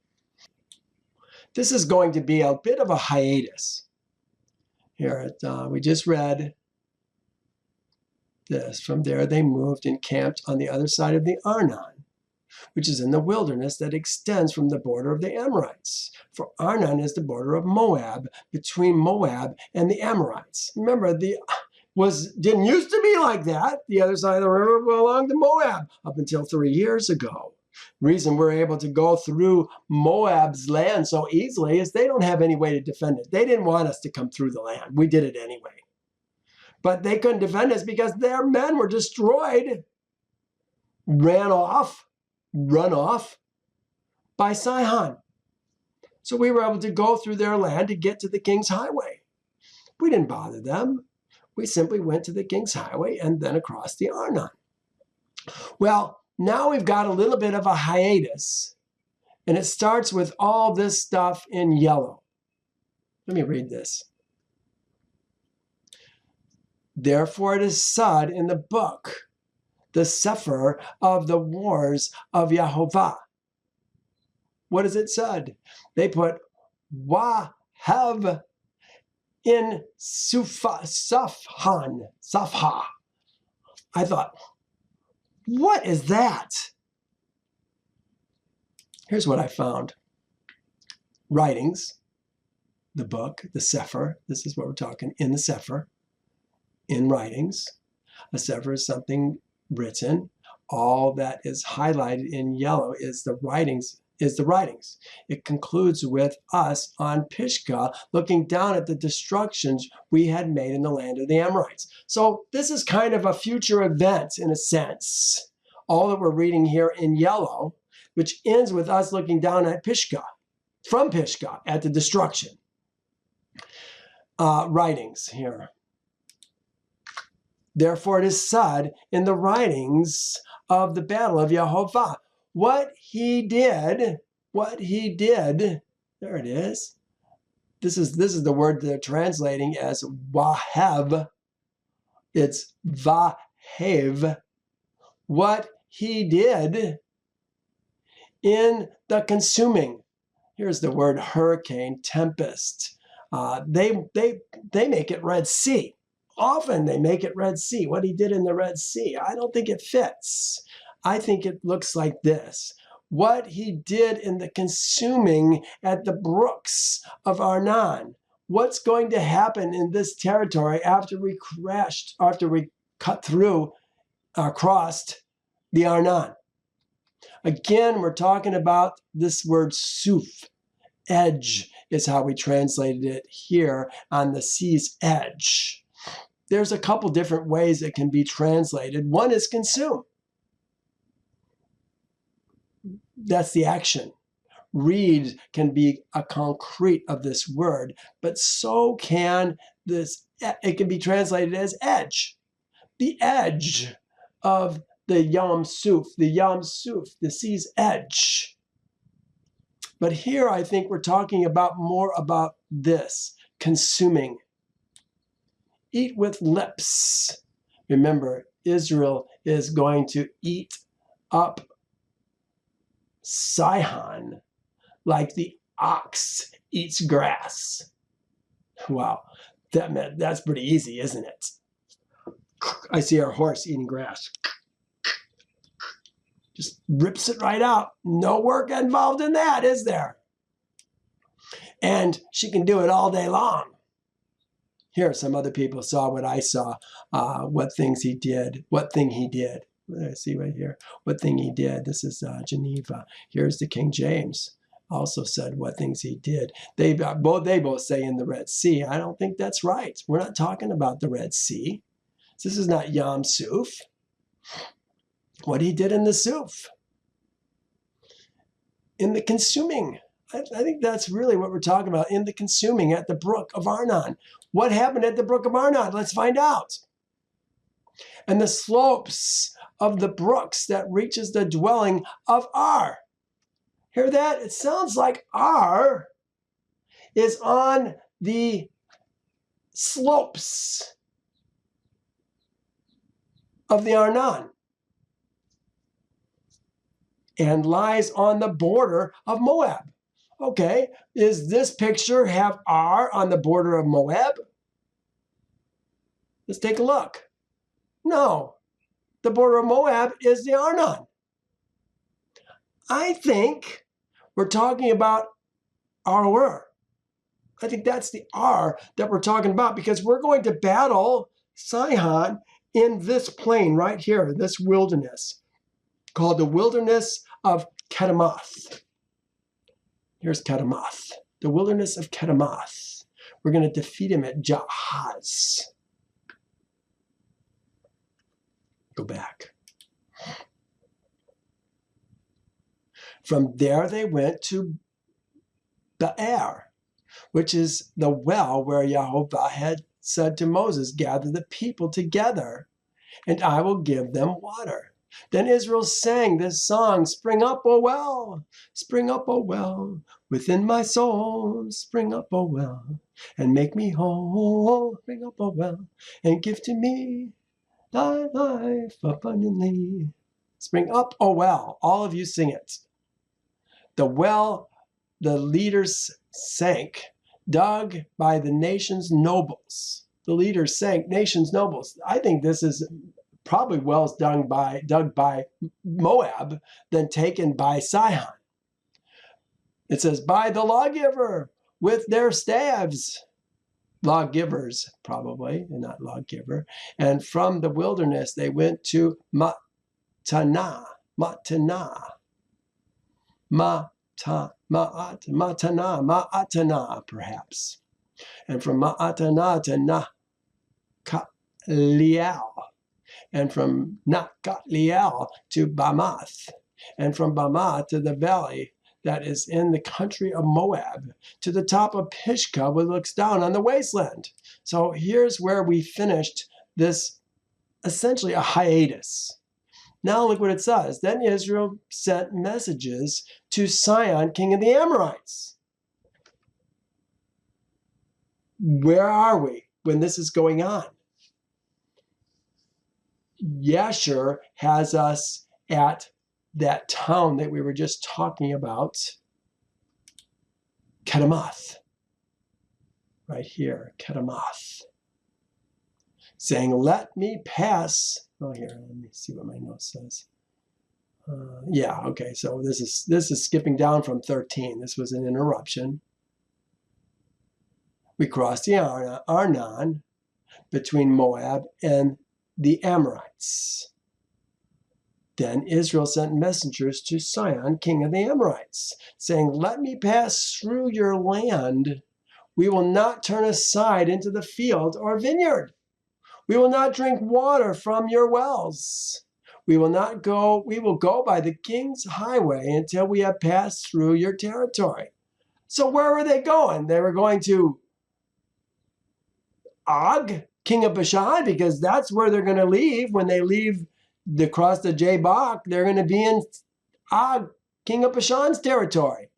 This is going to be a bit of a hiatus. Here, we just read this. From there, they moved and camped on the other side of the Arnon, which is in the wilderness that extends from the border of the Amorites. For Arnon is the border of Moab, between Moab and the Amorites. Remember, didn't used to be like that. The other side of the river belonged to Moab up until 3 years ago. The reason we're able to go through Moab's land so easily is they don't have any way to defend it. They didn't want us to come through the land. We did it anyway. But they couldn't defend us because their men were destroyed, run off by Sihon. So we were able to go through their land to get to the king's highway. We didn't bother them. We simply went to the king's highway and then across the Arnon. Well, now we've got a little bit of a hiatus, and it starts with all this stuff in yellow. Let me read this. Therefore it is said in the book, the Sefer of the Wars of Yehovah. What is it said? They put Wahev in Safha. I thought, what is that? Here's what I found. Writings, the book, the Sefer. This is what we're talking in the Sefer. In writings. A Sefer is something written. All that is highlighted in yellow is the writings. It concludes with us on Pisgah looking down at the destructions we had made in the land of the Amorites. So this is kind of a future event in a sense. All that we're reading here in yellow, which ends with us looking down at Pisgah, from Pisgah at the destruction. Writings here. Therefore it is said in the writings of the battle of Yehovah, what he did, there it is. This is the word they're translating as wahev. It's vahev. What he did in the consuming. Here's the word hurricane, tempest. They make it Red Sea. Often they make it Red Sea. What he did in the Red Sea, I don't think it fits. I think it looks like this. What he did in the consuming at the brooks of Arnon. What's going to happen in this territory after we crossed the Arnon? Again, we're talking about this word suf. Edge is how we translated it here, on the sea's edge. There's a couple different ways it can be translated. One is consume. That's the action. Read can be a concrete of this word, but so can this, it can be translated as edge. The edge of the Yam Suf, the sea's edge. But here I think we're talking more about this, consuming. Eat with lips. Remember, Israel is going to eat up Sihon like the ox eats grass. Wow, that's pretty easy, isn't it? I see our horse eating grass. Just rips it right out. No work involved in that, is there? And she can do it all day long. Here, some other people saw what I saw, what thing he did. Let's see right here, what thing he did. This is Geneva. Here's the King James. Also said what things he did. They both say in the Red Sea. I don't think that's right. We're not talking about the Red Sea. This is not Yam Suf. What he did in the Suf. In the consuming. I think that's really what we're talking about. In the consuming at the brook of Arnon. What happened at the brook of Arnon? Let's find out. And the slopes of the brooks that reaches the dwelling of Ar. Hear that? It sounds like Ar is on the slopes of the Arnon and lies on the border of Moab. Okay, does this picture have Ar on the border of Moab? Let's take a look. No, the border of Moab is the Arnon. I think we're talking about Ar. I think that's the Ar that we're talking about because we're going to battle Sihon in this plain right here, this wilderness, called the wilderness of Kedemoth. Here's Kedemoth, the wilderness of Kedemoth. We're going to defeat him at Jahaz. Go back. From there they went to Beor, which is the well where Jehovah had said to Moses, gather the people together, and I will give them water. Then Israel sang this song, spring up, O well, within my soul, spring up, O well, and make me whole, spring up, O well, and give to me thy life abundantly. Spring up, O well, all of you sing it. The well the leaders sank, dug by the nation's nobles. The leaders sank, nation's nobles. I think this is probably wells dug by Moab than taken by Sihon. It says, by the lawgiver with their staves. Lawgivers, probably, and not lawgiver. And from the wilderness, they went to Matana, perhaps. And from Ma'atana to Nakaliel. And from Nakaliel to Bamath. And from Bamath to the valley that is in the country of Moab, to the top of Pisgah, which looks down on the wasteland. So here's where we finished this, essentially a hiatus. Now look what it says. Then Israel sent messages to Sihon, king of the Amorites. Where are we when this is going on? Yashur has us at that town that we were just talking about, Kedemoth. Right here, Kedemoth. Saying, let me pass. Oh, here, let me see what my note says. Yeah, okay, so this is skipping down from 13. This was an interruption. We crossed the Arnon between Moab and the Amorites. Then Israel sent messengers to Sihon, king of the Amorites, saying, let me pass through your land. We will not turn aside into the field or vineyard. We will not drink water from your wells. We will go by the king's highway until we have passed through your territory. So where were they going? They were going to Og, king of Bashan, because that's where they're going to leave. When they leave across the Jabbok, they're going to be in Og, king of Bashan's territory.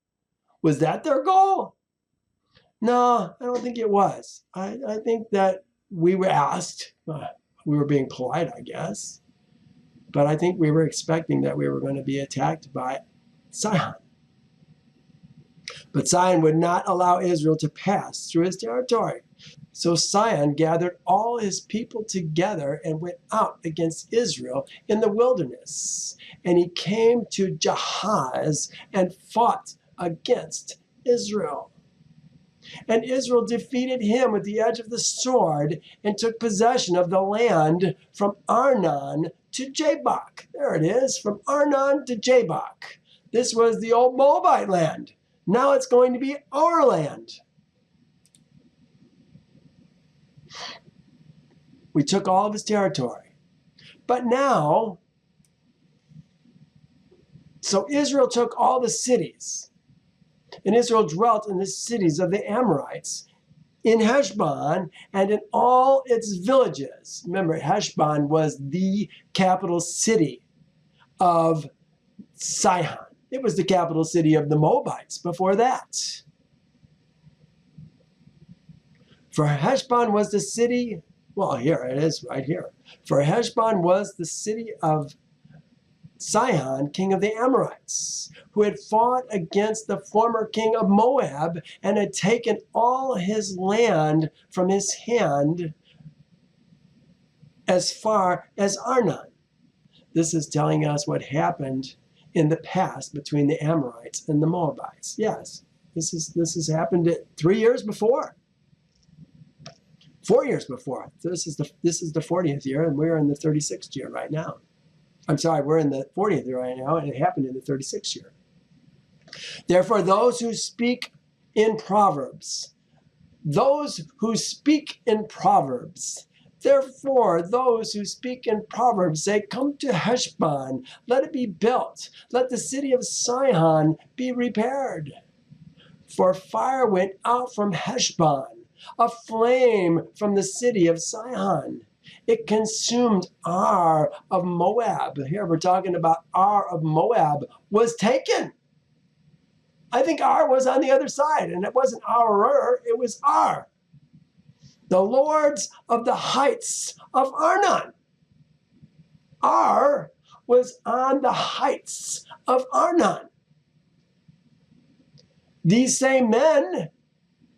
Was that their goal? No, I don't think it was. I think that we were asked, we were being polite, I guess, but I think we were expecting that we were going to be attacked by Sihon. But Sihon would not allow Israel to pass through his territory. So Sihon gathered all his people together and went out against Israel in the wilderness. And he came to Jahaz and fought against Israel. And Israel defeated him with the edge of the sword and took possession of the land from Arnon to Jabbok. There it is, from Arnon to Jabbok. This was the old Moabite land. Now it's going to be our land. We took all of his territory. But now, so Israel took all the cities, and Israel dwelt in the cities of the Amorites, in Heshbon and in all its villages. Remember, Heshbon was the capital city of Sihon. It was the capital city of the Moabites before that. For Heshbon was the city, well, here it is right here. For Heshbon was the city of Sihon, king of the Amorites, who had fought against the former king of Moab and had taken all his land from his hand as far as Arnon. This is telling us what happened in the past between the Amorites and the Moabites. Yes, this has happened 3 years before. 4 years before. This is the 40th year, and we're in the 36th year right now. I'm sorry, we're in the 40th year right now, and it happened in the 36th year. Therefore, those who speak in Proverbs, therefore, those who speak in Proverbs say, come to Heshbon, let it be built, let the city of Sihon be repaired. For fire went out from Heshbon, a flame from the city of Sihon. It consumed Ar of Moab. Here we're talking about Ar of Moab was taken. I think Ar was on the other side, and it wasn't Ar, it was Ar. The lords of the heights of Arnon. Ar was on the heights of Arnon. These same men,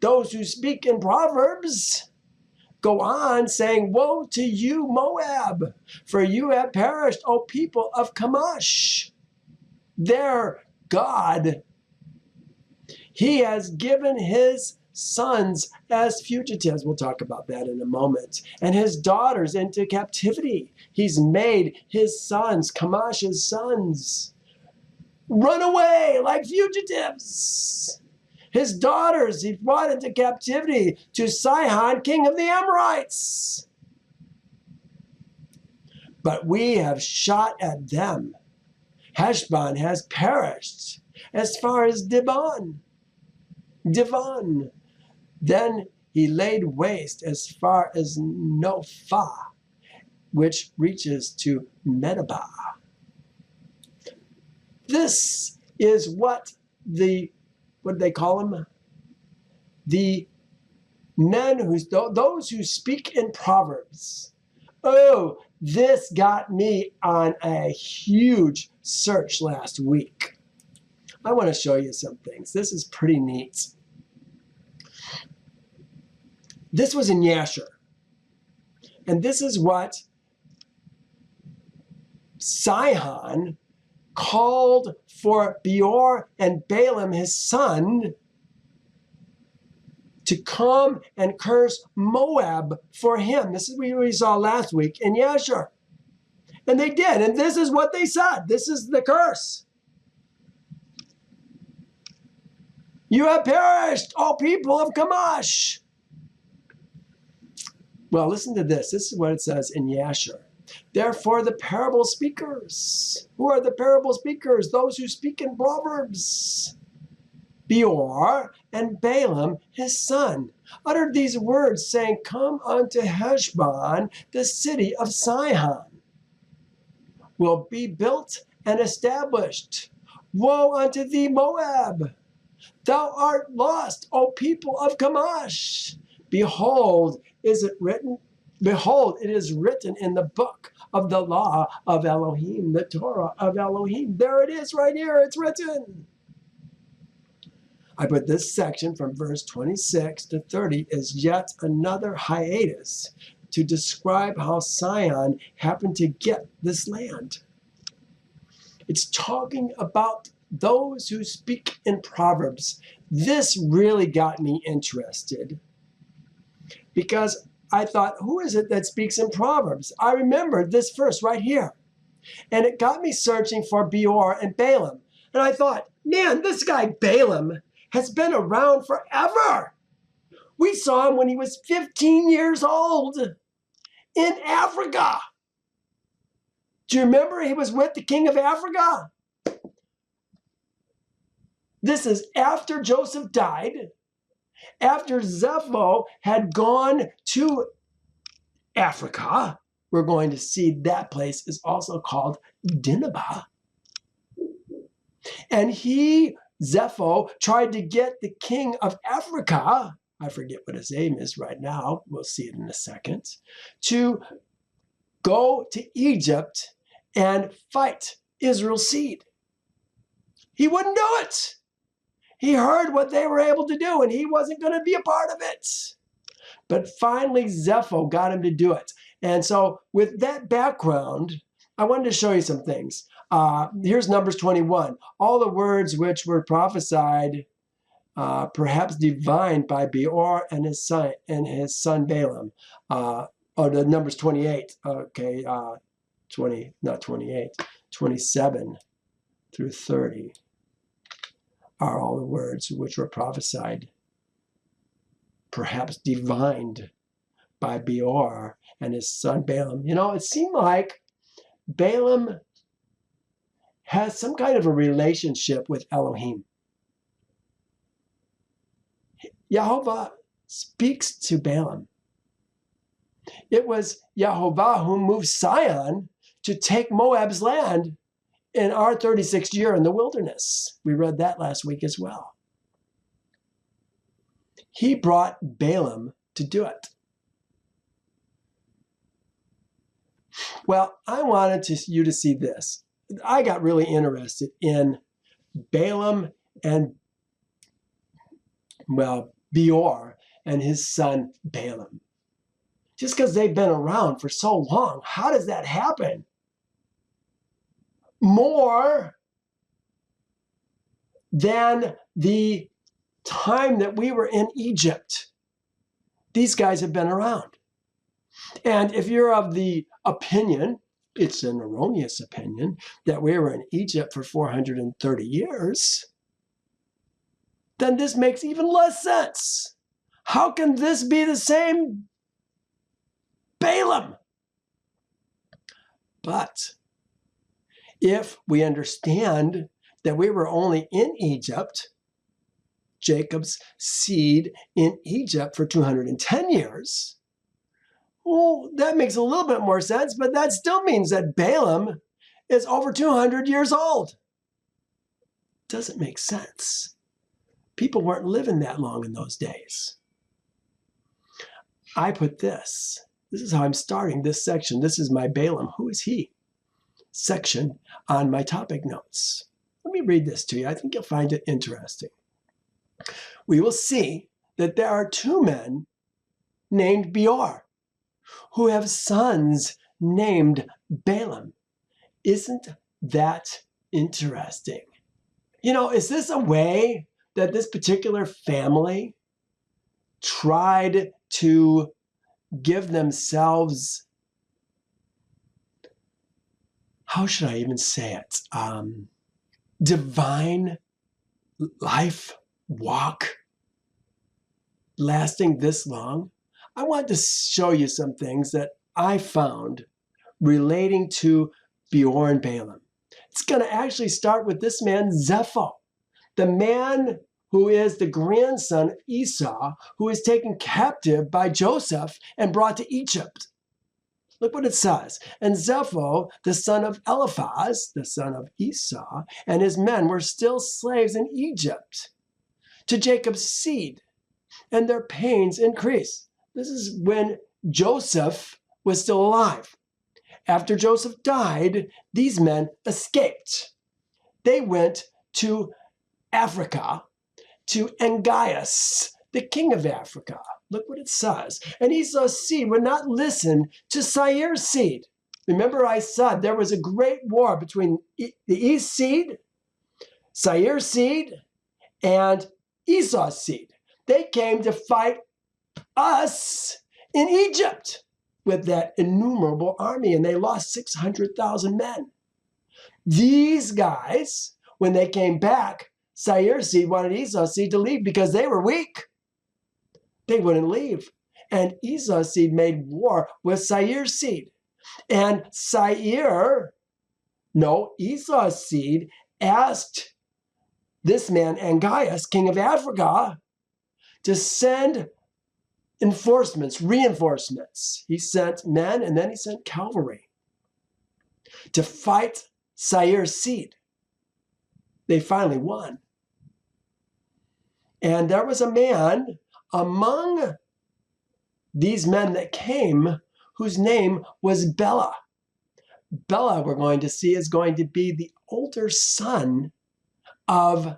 those who speak in Proverbs, go on saying, woe to you, Moab, for you have perished, O people of Chemosh. Their God, he has given his sons as fugitives. We'll talk about that in a moment. And his daughters into captivity. He's made his sons, Chemosh's sons, run away like fugitives. His daughters he brought into captivity to Sihon, king of the Amorites. But we have shot at them. Heshbon has perished as far as Dibon. Then he laid waste as far as Nophah, which reaches to Medeba. This is what do they call them? The men those who speak in Proverbs. Oh, this got me on a huge search last week. I want to show you some things. This is pretty neat. This was in Yasher. And this is what Sihon called for Beor and Balaam, his son, to come and curse Moab for him. This is what we saw last week in Yasher. And they did. And this is what they said. This is the curse. You have perished, all people of Chemosh. Well, listen to this. This is what it says in Yasher. Therefore, the parable speakers. Who are the parable speakers? Those who speak in Proverbs. Beor and Balaam, his son, uttered these words, saying, come unto Heshbon, the city of Sihon, will be built and established. Woe unto thee, Moab! Thou art lost, O people of Chemosh. Behold, it is written in the book of the law of Elohim, the Torah of Elohim. There it is right here, it's written. I put this section from verse 26 to 30 as yet another hiatus to describe how Sihon happened to get this land. It's talking about those who speak in Proverbs. This really got me interested because I thought, who is it that speaks in Proverbs? I remembered this verse right here. And it got me searching for Beor and Balaam. And I thought, man, this guy Balaam has been around forever. We saw him when he was 15 years old in Africa. Do you remember he was with the king of Africa? This is after Joseph died, after Zepho had gone to Africa. We're going to see that place is also called Nineveh. And Zepho, tried to get the king of Africa, I forget what his name is right now, we'll see it in a second, to go to Egypt and fight Israel's seed. He wouldn't do it. He heard what they were able to do, and he wasn't going to be a part of it. But finally, Zepho got him to do it. And so with that background, I wanted to show you some things. Here's Numbers 21. All the words which were prophesied, perhaps divined by Beor and his son Balaam. The Numbers 28. Okay, 27 through 30 are all the words which were prophesied, perhaps divined by Beor and his son Balaam. You know, it seemed like Balaam has some kind of a relationship with Elohim. Jehovah speaks to Balaam. It was Jehovah who moved Sihon to take Moab's land in our 36th year in the wilderness. We read that last week as well. He brought Balaam to do it. Well, I wanted you to see this. I got really interested in Balaam and, Beor and his son Balaam. Just because they've been around for so long, how does that happen? More than the time that we were in Egypt. These guys have been around. And if you're of the opinion, it's an erroneous opinion, that we were in Egypt for 430 years, then this makes even less sense. How can this be the same Balaam? But if we understand that we were only in Egypt, Jacob's seed in Egypt for 210 years, well, that makes a little bit more sense, but that still means that Balaam is over 200 years old. Doesn't make sense. People weren't living that long in those days. I put this. This is how I'm starting this section. This is my Balaam. Who is he? Section on my topic notes. Let me read this to you. I think you'll find it interesting. We will see that there are two men named Beor who have sons named Balaam. Isn't that interesting? You know, is this a way that this particular family tried to give themselves, how should I even say it, divine life walk lasting this long? I want to show you some things that I found relating to Beor and Balaam. It's going to actually start with this man, Zepho, the man who is the grandson of Esau, who is taken captive by Joseph and brought to Egypt. Look what it says. And Zepho, the son of Eliphaz, the son of Esau, and his men were still slaves in Egypt to Jacob's seed, and their pains increased. This is when Joseph was still alive. After Joseph died, these men escaped. They went to Africa, to Janeas, the king of Africa. Look what it says. And Esau's seed would not listen to Seir's seed. Remember I said there was a great war between the east seed, Seir's seed, and Esau's seed. They came to fight us in Egypt with that innumerable army, and they lost 600,000 men. These guys, when they came back, Seir's seed wanted Esau's seed to leave because they were weak. They wouldn't leave. And Esau's seed made war with Seir's seed. And Esau's seed asked this man, Janeas, king of Africa, to send reinforcements. He sent men, and then he sent cavalry to fight Seir's seed. They finally won. And there was a man among these men that came whose name was Bela. Bela, we're going to see, is going to be the older son of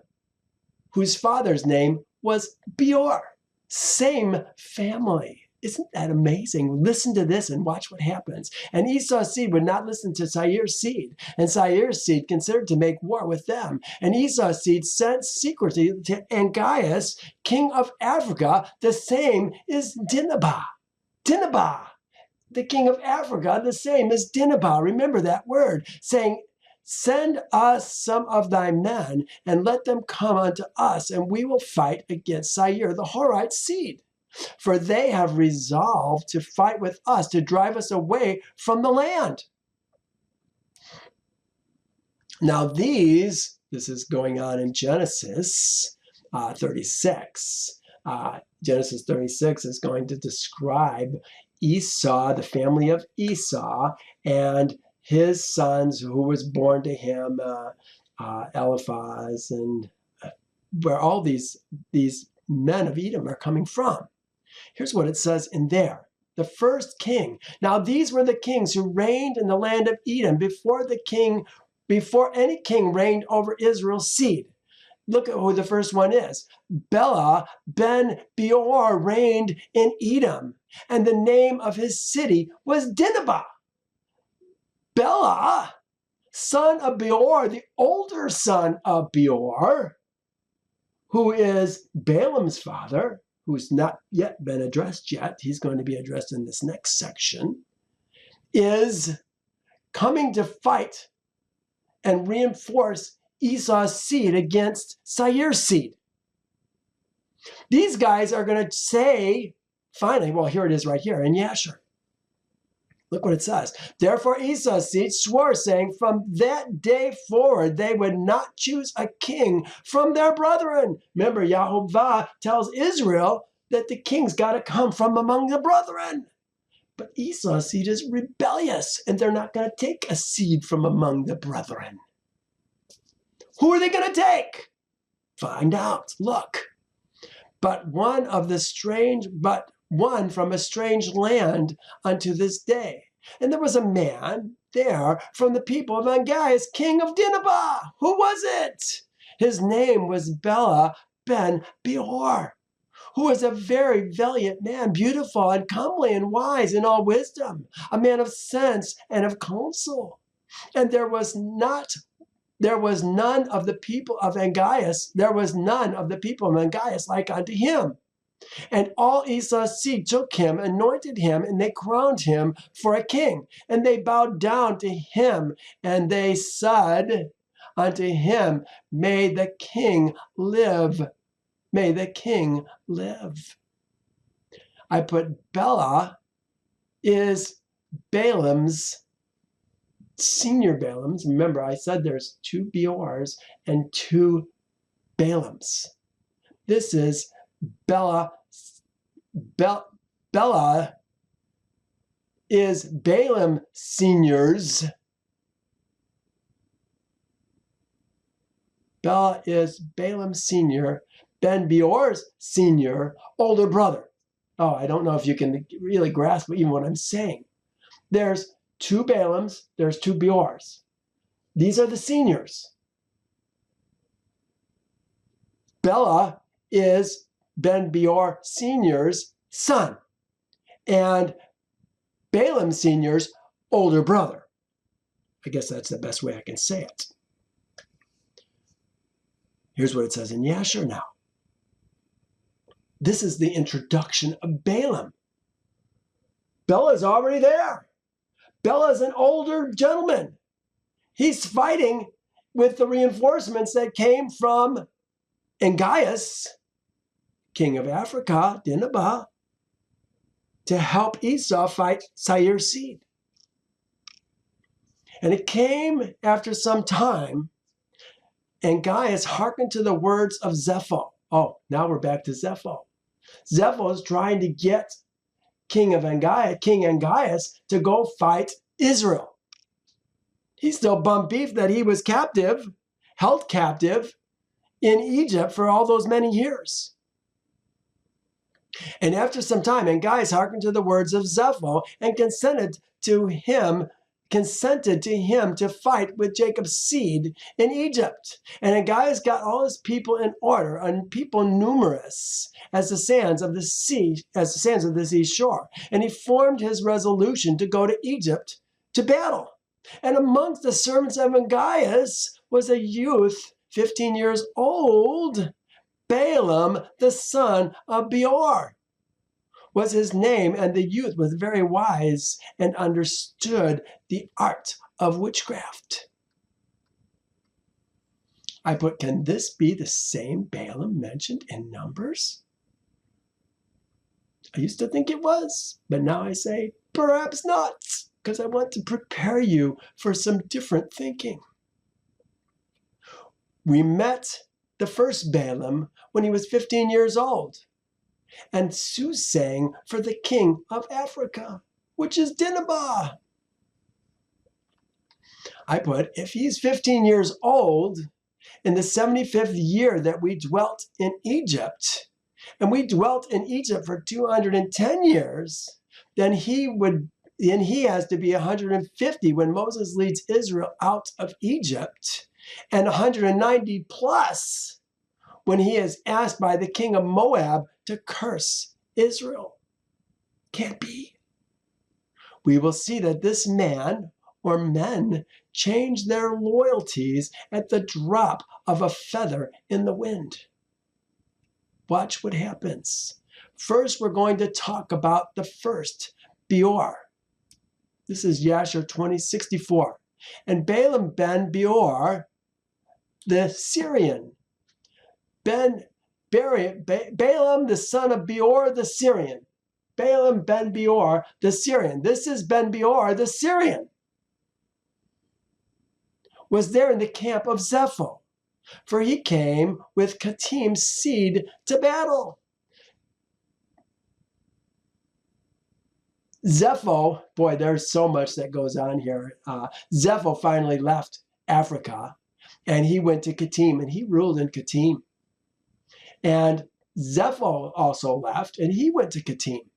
whose father's name was Beor. Same family. Isn't that amazing? Listen to this and watch what happens. And Esau's seed would not listen to Seir's seed, and Seir's seed considered to make war with them. And Esau's seed sent secretly to Janeas, king of Africa. The same is Dinhabah. Dinhabah, the king of Africa, the same as Dinhabah. Remember that word, saying, send us some of thy men, and let them come unto us, and we will fight against Seir, the Horite seed. For they have resolved to fight with us, to drive us away from the land. Now this is going on in Genesis 36. Genesis 36 is going to describe Esau, the family of Esau, and his sons who was born to him, Eliphaz, and where all these men of Edom are coming from. Here's what it says in there. The first king. Now these were the kings who reigned in the land of Edom before any king reigned over Israel's seed. Look at who the first one is. Bela ben Beor reigned in Edom, and the name of his city was Dinhabah. Bela, son of Beor, the older son of Beor, who is Balaam's father, who's not yet been addressed yet, he's going to be addressed in this next section, is coming to fight and reinforce Esau's seed against Seir's seed. These guys are going to say, finally, well, here it is right here in Yasher. Look what it says. Therefore Esau's seed swore, saying, from that day forward they would not choose a king from their brethren. Remember, Yahovah tells Israel that the king's got to come from among the brethren. But Esau's seed is rebellious, and they're not going to take a seed from among the brethren. Who are they going to take? Find out. Look. But one from a strange land unto this day. And there was a man there from the people of Janeas, king of Dinhabah. Who was it? His name was Bela ben Beor, who was a very valiant man, beautiful and comely and wise in all wisdom, a man of sense and of counsel. And there was none of the people of Janeas like unto him. And all Esau's seed took him, anointed him, and they crowned him for a king. And they bowed down to him, and they said unto him, may the king live. May the king live. I put Bela is Balaam's, senior Balaam's. Remember, I said there's 2 Beors and 2 Balaams. This is Bela is Balaam senior's. Bela is Balaam senior, Ben Beor's senior, older brother. Oh, I don't know if you can really grasp even what I'm saying. There's 2 Balaams, there's 2 Beors. These are the seniors. Bela is Ben Beor Sr.'s son, and Balaam Sr.'s older brother. I guess that's the best way I can say it. Here's what it says in Yasher now. This is the introduction of Balaam. Balaam's already there. Balaam's an older gentleman. He's fighting with the reinforcements that came from Janeas, king of Africa, Dinabah, to help Esau fight Seir's seed. And it came after some time, and Janeas hearkened to the words of Zepho. Oh, now we're back to Zepho. Zepho is trying to get King Janeas to go fight Israel. He's still bummed beef that he was captive, held captive in Egypt for all those many years. And after some time, Janeas hearkened to the words of Zepho and consented to him to fight with Jacob's seed in Egypt. And Janeas got all his people in order, and people numerous as the sands of the seashore. And he formed his resolution to go to Egypt to battle. And amongst the servants of Janeas was a youth, 15 years old, Balaam, the son of Beor, was his name, and the youth was very wise and understood the art of witchcraft. I put, can this be the same Balaam mentioned in Numbers? I used to think it was, but now I say, perhaps not, because I want to prepare you for some different thinking. We met the first Balaam when he was 15 years old, and soothsaying for the king of Africa, which is Dinabah. I put, if he's 15 years old in the 75th year that we dwelt in Egypt, and we dwelt in Egypt for 210 years, then he has to be 150 when Moses leads Israel out of Egypt, and 190 plus when he is asked by the king of Moab to curse Israel. Can't be. We will see that this man or men change their loyalties at the drop of a feather in the wind. Watch what happens. First, we're going to talk about the first, Beor. This is Yashar 20:64. And Balaam ben Beor, the Syrian, Balaam, the son of Beor, the Syrian. Balaam ben Beor, the Syrian. This is Ben Beor, the Syrian. Was there in the camp of Zepho, for he came with Kittim's seed to battle. Zepho, boy, there's so much that goes on here. Zepho finally left Africa, and he went to Kittim, and he ruled in Kittim. And Zepho also left, and he went to Kittim.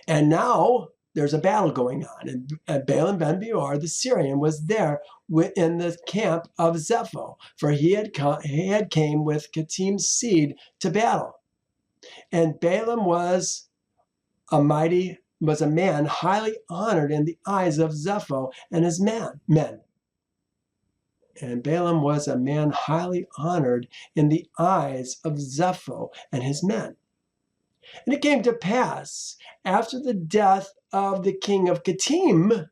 And now there's a battle going on, and Balaam ben Beor, the Syrian, was there in the camp of Zepho, for he had came with Kittim's seed to battle. And Balaam was a man highly honored in the eyes of Zepho and his men. And Balaam was a man highly honored in the eyes of Zepho and his men. And it came to pass, after the death of the king of Kittim,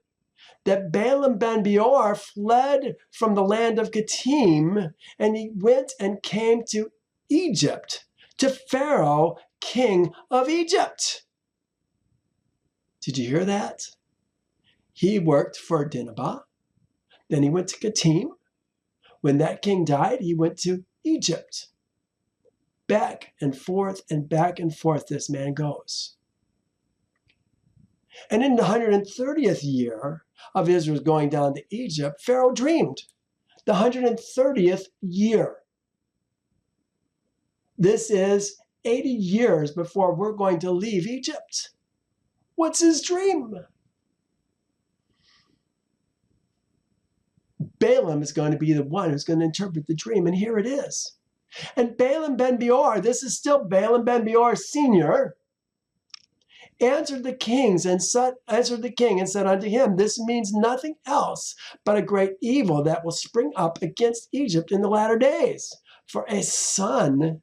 that Balaam ben Beor fled from the land of Kittim, and he went and came to Egypt, to Pharaoh, king of Egypt. Did you hear that? He worked for Dinabah, then he went to Kittim. When that king died, he went to Egypt. Back and forth this man goes. And in the 130th year of Israel's going down to Egypt, Pharaoh dreamed. The 130th year. This is 80 years before we're going to leave Egypt. What's his dream? Balaam is going to be the one who's going to interpret the dream, and here it is. And Balaam ben Beor, this is still Balaam ben Beor Sr., answered the king and said unto him, this means nothing else but a great evil that will spring up against Egypt in the latter days. For a son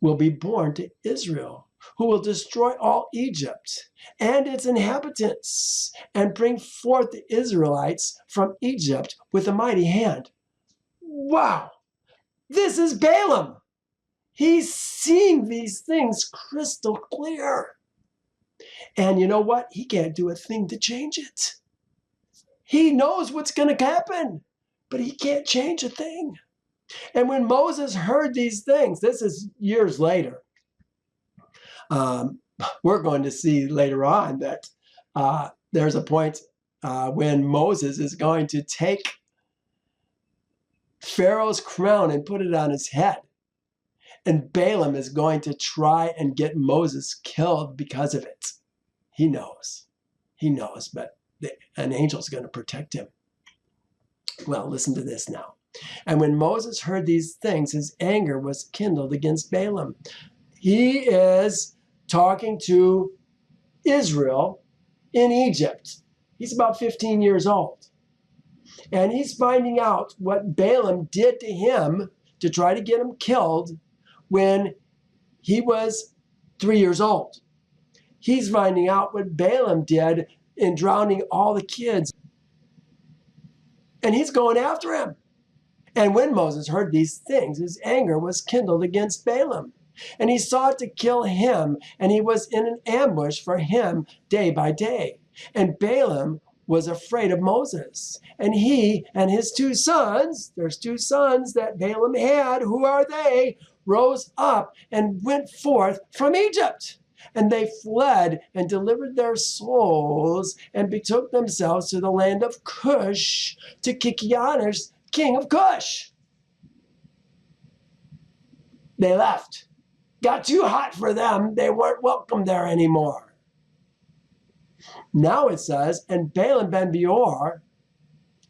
will be born to Israel, who will destroy all Egypt and its inhabitants and bring forth the Israelites from Egypt with a mighty hand. Wow! This is Balaam. He's seeing these things crystal clear. And you know what? He can't do a thing to change it. He knows what's going to happen, but he can't change a thing. And when Moses heard these things, this is years later, we're going to see later on that there's a point when Moses is going to take Pharaoh's crown and put it on his head. And Balaam is going to try and get Moses killed because of it. He knows, but an angel's going to protect him. Well, listen to this now. And when Moses heard these things, his anger was kindled against Balaam. He is talking to Israel in Egypt. He's about 15 years old. And he's finding out what Balaam did to him to try to get him killed when he was 3 years old. He's finding out what Balaam did in drowning all the kids. And he's going after him. And when Moses heard these things, his anger was kindled against Balaam. And he sought to kill him, and he was in an ambush for him day by day. And Balaam was afraid of Moses. And he and his 2 sons, there's 2 sons that Balaam had, who are they? Rose up and went forth from Egypt. And they fled and delivered their souls and betook themselves to the land of Cush, to Kikianus, king of Cush. They left. Got too hot for them. They weren't welcome there anymore. Now it says, and Balaam ben Beor,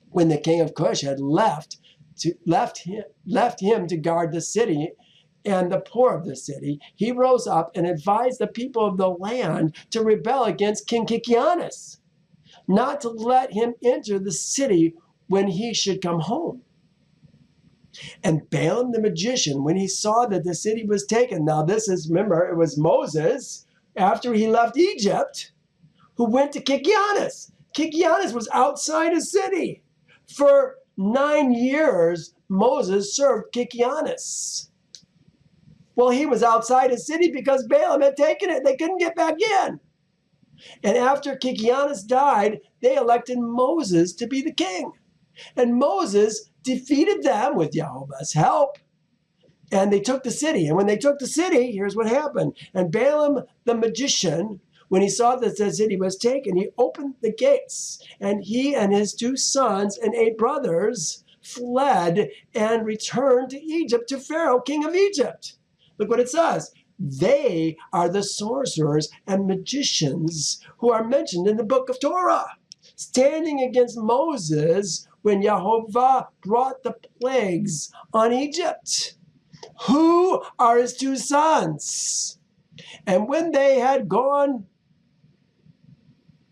when the king of Cush had left him to guard the city and the poor of the city, he rose up and advised the people of the land to rebel against King Kikianus, not to let him enter the city when he should come home. And Balaam the magician, when he saw that the city was taken, now this is, remember, it was Moses, after he left Egypt, who went to Kikianus. Kikianus was outside a city. For 9 years, Moses served Kikianus. Well, he was outside his city because Balaam had taken it. They couldn't get back in. And after Kikianus died, they elected Moses to be the king. And Moses defeated them with Jehovah's help. And they took the city. And when they took the city, here's what happened. And Balaam the magician, when he saw that the city was taken, he opened the gates. And he and his 2 sons and 8 brothers fled and returned to Egypt, to Pharaoh, king of Egypt. Look what it says. They are the sorcerers and magicians who are mentioned in the book of Torah, standing against Moses when Jehovah brought the plagues on Egypt. Who are his 2 sons? And when they had gone,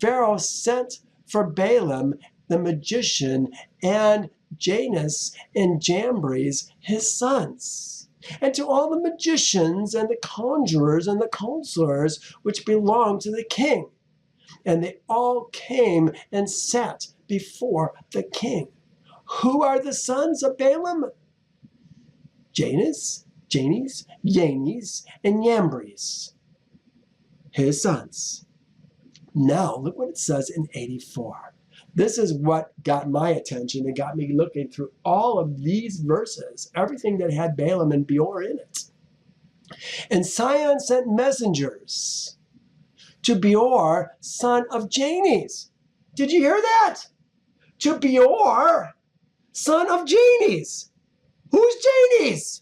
Pharaoh sent for Balaam the magician and Janeas and Jambres, his sons, and to all the magicians and the conjurers and the counselors which belonged to the king. And they all came and sat before the king. Who are the sons of Balaam? Janeas, and Jambres, his sons. Now, look what it says in 84. This is what got my attention and got me looking through all of these verses, everything that had Balaam and Beor in it. And Sion sent messengers to Beor, son of Janeas. Did you hear that? To Beor, son of Janeas. Who's Janeas?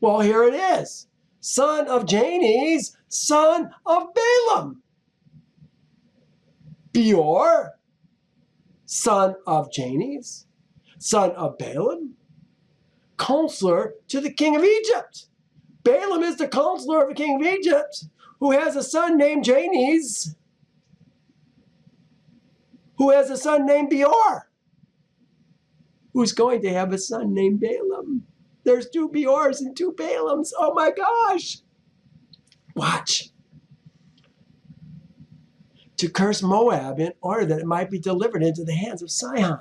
Well, here it is. Son of Janeas, son of Balaam. Beor, son of Janeas, son of Balaam, counselor to the king of Egypt. Balaam is the counselor of the king of Egypt, who has a son named Janeas, who has a son named Beor, who's going to have a son named Balaam. There's 2 Beors and 2 Balaams. Oh my gosh. Watch. To curse Moab in order that it might be delivered into the hands of Sihon.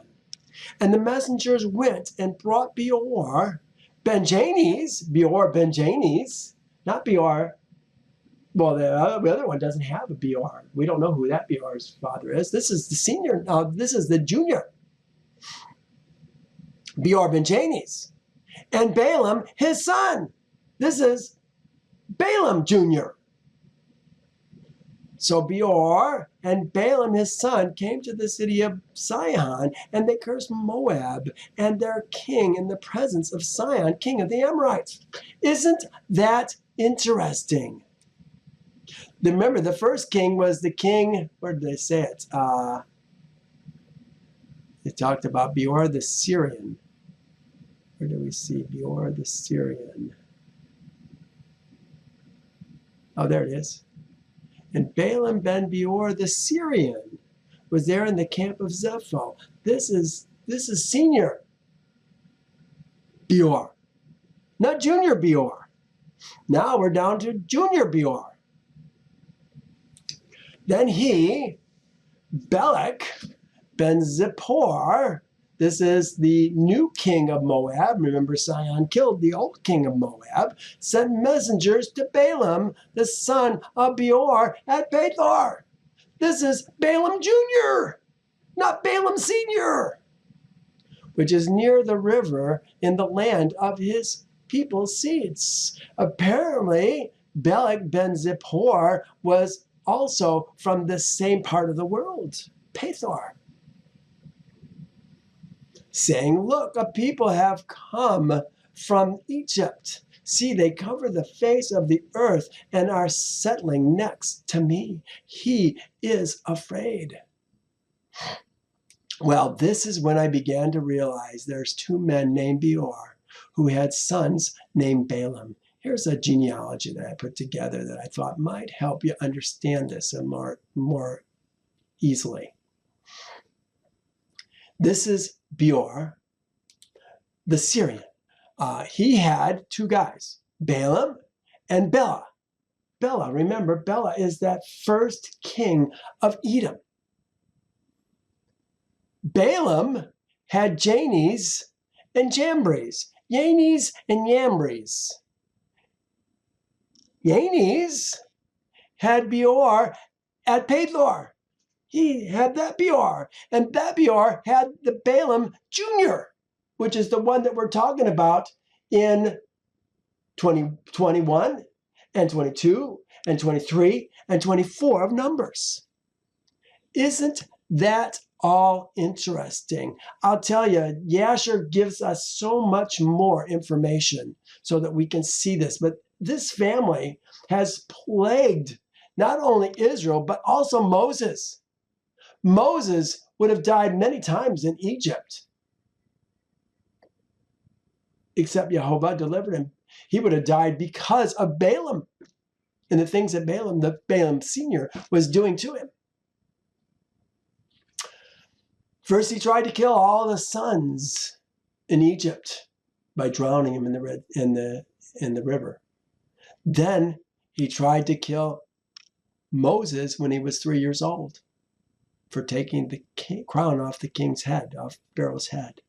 And the messengers went and brought Beor ben Janeas, not Beor. Well, the other one doesn't have a Beor. We don't know who that Beor's father is. This is the senior. This is the junior. Beor ben Janeas. And Balaam, his son. This is Balaam Jr. So Beor and Balaam, his son, came to the city of Sihon, and they cursed Moab and their king in the presence of Sihon, king of the Amorites. Isn't that interesting? Remember, the first king was the king, where did they say it? They talked about Beor the Syrian. Where do we see Beor the Syrian? Oh, there it is. And Balaam ben Beor the Syrian was there in the camp of Zepho. This is senior Beor, not junior Beor. Now we're down to junior Beor. Then he, Balak ben Zippor, this is the new king of Moab. Remember, Sihon killed the old king of Moab, sent messengers to Balaam, the son of Beor, at Pethor. This is Balaam Jr., not Balaam Sr., which is near the river in the land of his people's seeds. Apparently, Balak ben Zippor was also from the same part of the world, Pethor, saying, look, a people have come from Egypt. See, they cover the face of the earth and are settling next to me. He is afraid. Well, this is when I began to realize there's 2 men named Beor who had sons named Balaam. Here's a genealogy that I put together that I thought might help you understand this more easily. This is Beor, the Syrian. He had 2 guys, Balaam and Bela. Bela, remember, Bela is that first king of Edom. Balaam had Janeas and Jambres. Janeas and Jambres. Janeas had Beor at Pethor. He had that Beor, and that Beor had the Balaam Jr., which is the one that we're talking about in 21 and 22 and 23 and 24 of Numbers. Isn't that all interesting? I'll tell you, Yasher gives us so much more information so that we can see this. But this family has plagued not only Israel, but also Moses. Moses would have died many times in Egypt, except Jehovah delivered him. He would have died because of Balaam and the things that the Balaam Sr. was doing to him. First, he tried to kill all the sons in Egypt by drowning them in the river. Then he tried to kill Moses when he was 3 years old for taking the crown off the king's head, off Pharaoh's head.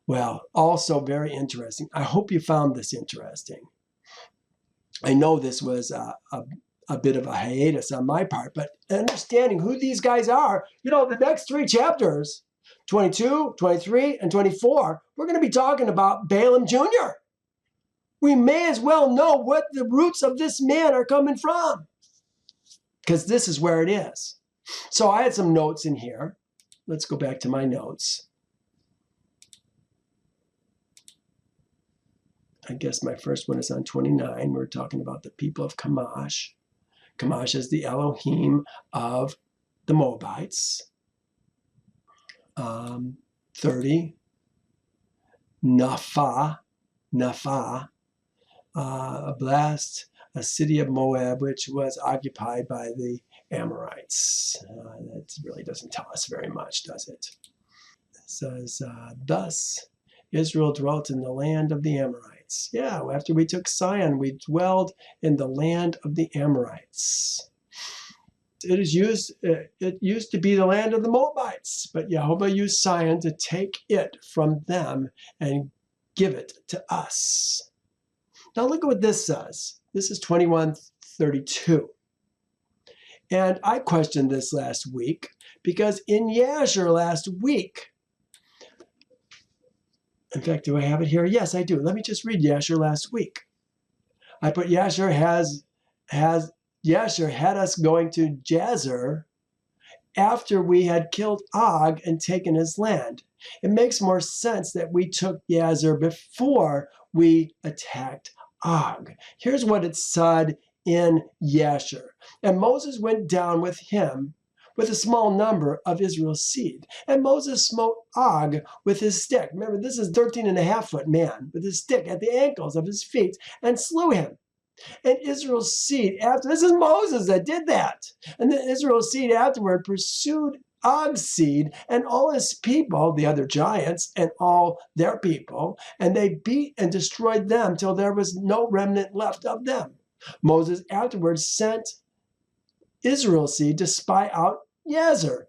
Well, also very interesting. I hope you found this interesting. I know this was a bit of a hiatus on my part, but understanding who these guys are, the next 3 chapters, 22, 23, and 24, we're going to be talking about Balaam Jr. We may as well know what the roots of this man are coming from, because this is where it is. So I had some notes in here. Let's go back to my notes. I guess my first one is on 29. We're talking about the people of Chemosh. Chemosh is the Elohim of the Moabites. 30. Napha, blessed, a city of Moab, which was occupied by the Amorites. That really doesn't tell us very much, does it? It says, thus Israel dwelt in the land of the Amorites. Yeah, after we took Sion, we dwelled in the land of the Amorites. It used to be the land of the Moabites, but Jehovah used Sion to take it from them and give it to us. Now look at what this says. This is 21:32. And I questioned this last week because in Yasher last week, in fact, do I have it here? Yes, I do. Let me just read Yasher last week. I put Yasher Yasher had us going to Jazer after we had killed Og and taken his land. It makes more sense that we took Jazer before we attacked Og. Here's what it said in Yasher. And Moses went down with him with a small number of Israel's seed. And Moses smote Og with his stick. Remember, this is a 13.5-foot man with his stick at the ankles of his feet and slew him. And Israel's seed after, this is Moses that did that. And then Israel's seed afterward pursued Og's seed and all his people, the other giants, and all their people, and they beat and destroyed them till there was no remnant left of them. Moses afterwards sent Israel's seed to spy out Jazer.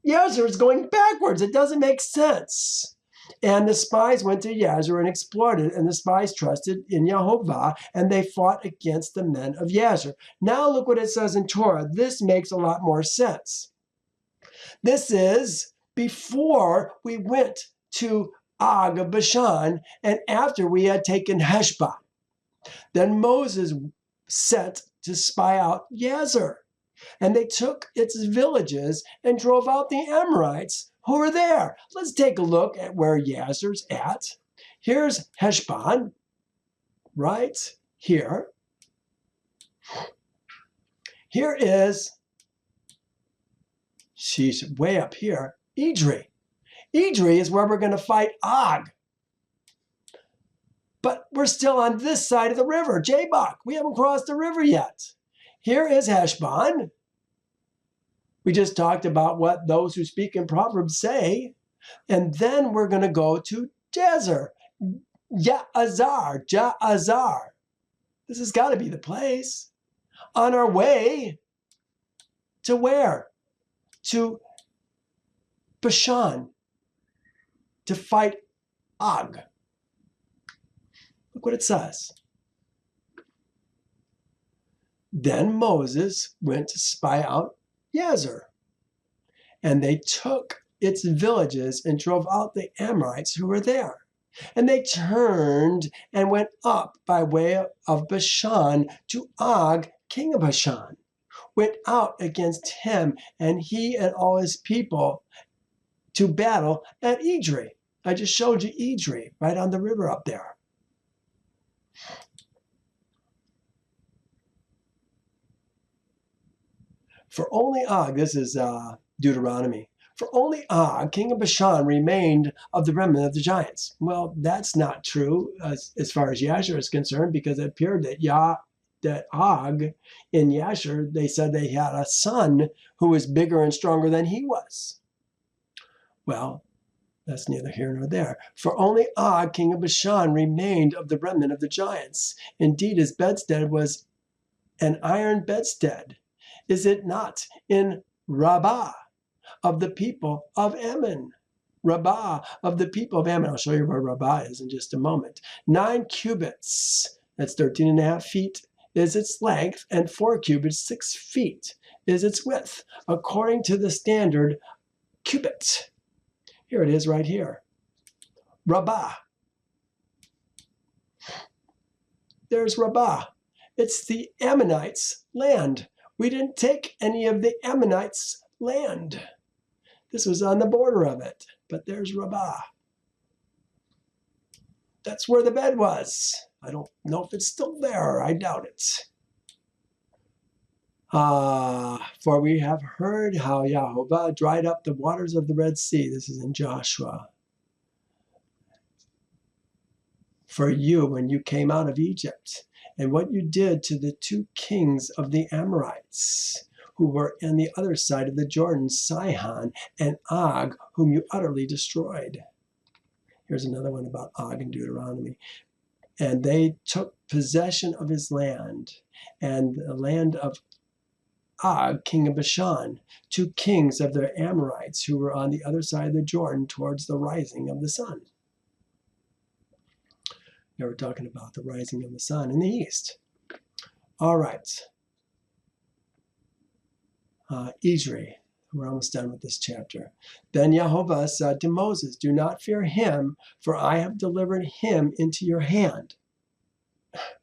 Jazer is going backwards. It doesn't make sense. And the spies went to Jazer and explored it, and the spies trusted in Jehovah, and they fought against the men of Jazer. Now look what it says in Torah. This makes a lot more sense. This is before we went to Og of Bashan, and after we had taken Heshbon. Then Moses sent to spy out Jazer, and they took its villages and drove out the Amorites who were there. Let's take a look at where Jazer's at. Here's Heshbon, right here. Here is, she's way up here, Idri. Idri is where we're going to fight Og. But we're still on this side of the river, Jabbok. We haven't crossed the river yet. Here is Heshbon. We just talked about what those who speak in Proverbs say. And then we're going to go to Jazer. Ja'azar. This has got to be the place. On our way to where? To Bashan. To fight Og. Look what it says. Then Moses went to spy out Jazer, and they took its villages and drove out the Amorites who were there. And they turned and went up by way of Bashan to Og, king of Bashan, went out against him, and he and all his people to battle at Idri. I just showed you Idri, right on the river up there. For only Og, this is Deuteronomy, for only Og, king of Bashan, remained of the remnant of the giants. Well, that's not true as far as Yasher is concerned, because it appeared that Og in Yasher, they said they had a son who was bigger and stronger than he was. Well, that's neither here nor there. For only Og, king of Bashan, remained of the remnant of the giants. Indeed, his bedstead was an iron bedstead. Is it not in Rabbah of the people of Ammon? Rabbah of the people of Ammon. I'll show you where Rabbah is in just a moment. 9 cubits, that's 13.5 feet, is its length, and 4 cubits, 6 feet, is its width, according to the standard cubit. Here it is right here. Rabbah. There's Rabbah. It's the Ammonites' land. We didn't take any of the Ammonites' land. This was on the border of it, but there's Rabbah. That's where the bed was. I don't know if it's still there. I doubt it. For we have heard how Jehovah dried up the waters of the Red Sea. This is in Joshua. For you, when you came out of Egypt, and what you did to the 2 kings of the Amorites, who were on the other side of the Jordan, Sihon and Og, whom you utterly destroyed. Here's another one about Og in Deuteronomy. And they took possession of his land and the land of Og, king of Bashan, 2 kings of the Amorites who were on the other side of the Jordan towards the rising of the sun. Now we're talking about the rising of the sun in the east. All right. Idri, we're almost done with this chapter. Then Jehovah said to Moses, do not fear him, for I have delivered him into your hand.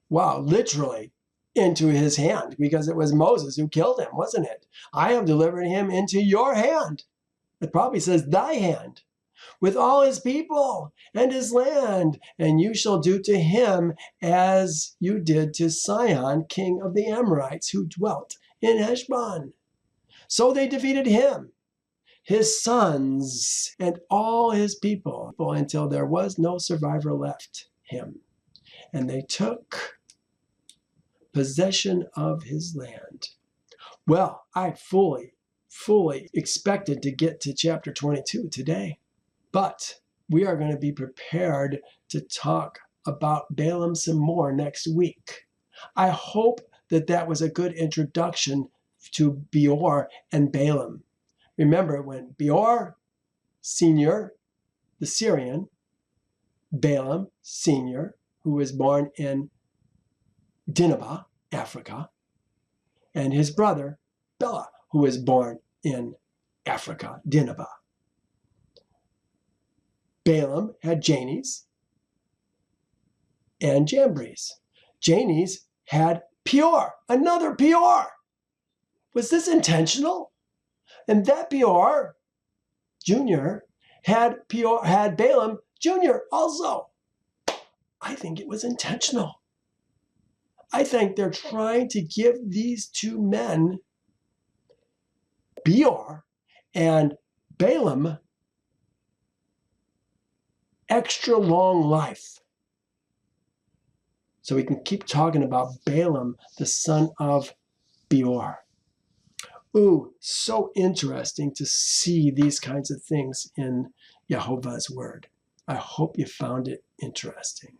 Wow, literally into his hand, because it was Moses who killed him, wasn't it? I have delivered him into your hand. It probably says thy hand, with all his people and his land, and you shall do to him as you did to Sihon, king of the Amorites, who dwelt in Heshbon. So they defeated him, his sons, and all his people, until there was no survivor left him. And they took possession of his land. Well, I fully expected to get to chapter 22 today, but we are going to be prepared to talk about Balaam some more next week. I hope that was a good introduction to Beor and Balaam. Remember when Beor Sr., the Syrian, Balaam Sr., who was born in Dinhabah, Africa, and his brother Bela, who was born in Africa, Dinhabah. Balaam had Janeas and Jambres. Janeas had Beor, another Beor. Was this intentional? And that Beor Jr. had Balaam Jr. also. I think it was intentional. I think they're trying to give these 2 men, Beor and Balaam, extra long life. So we can keep talking about Balaam, the son of Beor. Ooh, so interesting to see these kinds of things in Jehovah's word. I hope you found it interesting.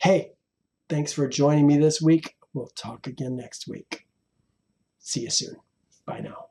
Hey, thanks for joining me this week. We'll talk again next week. See you soon. Bye now.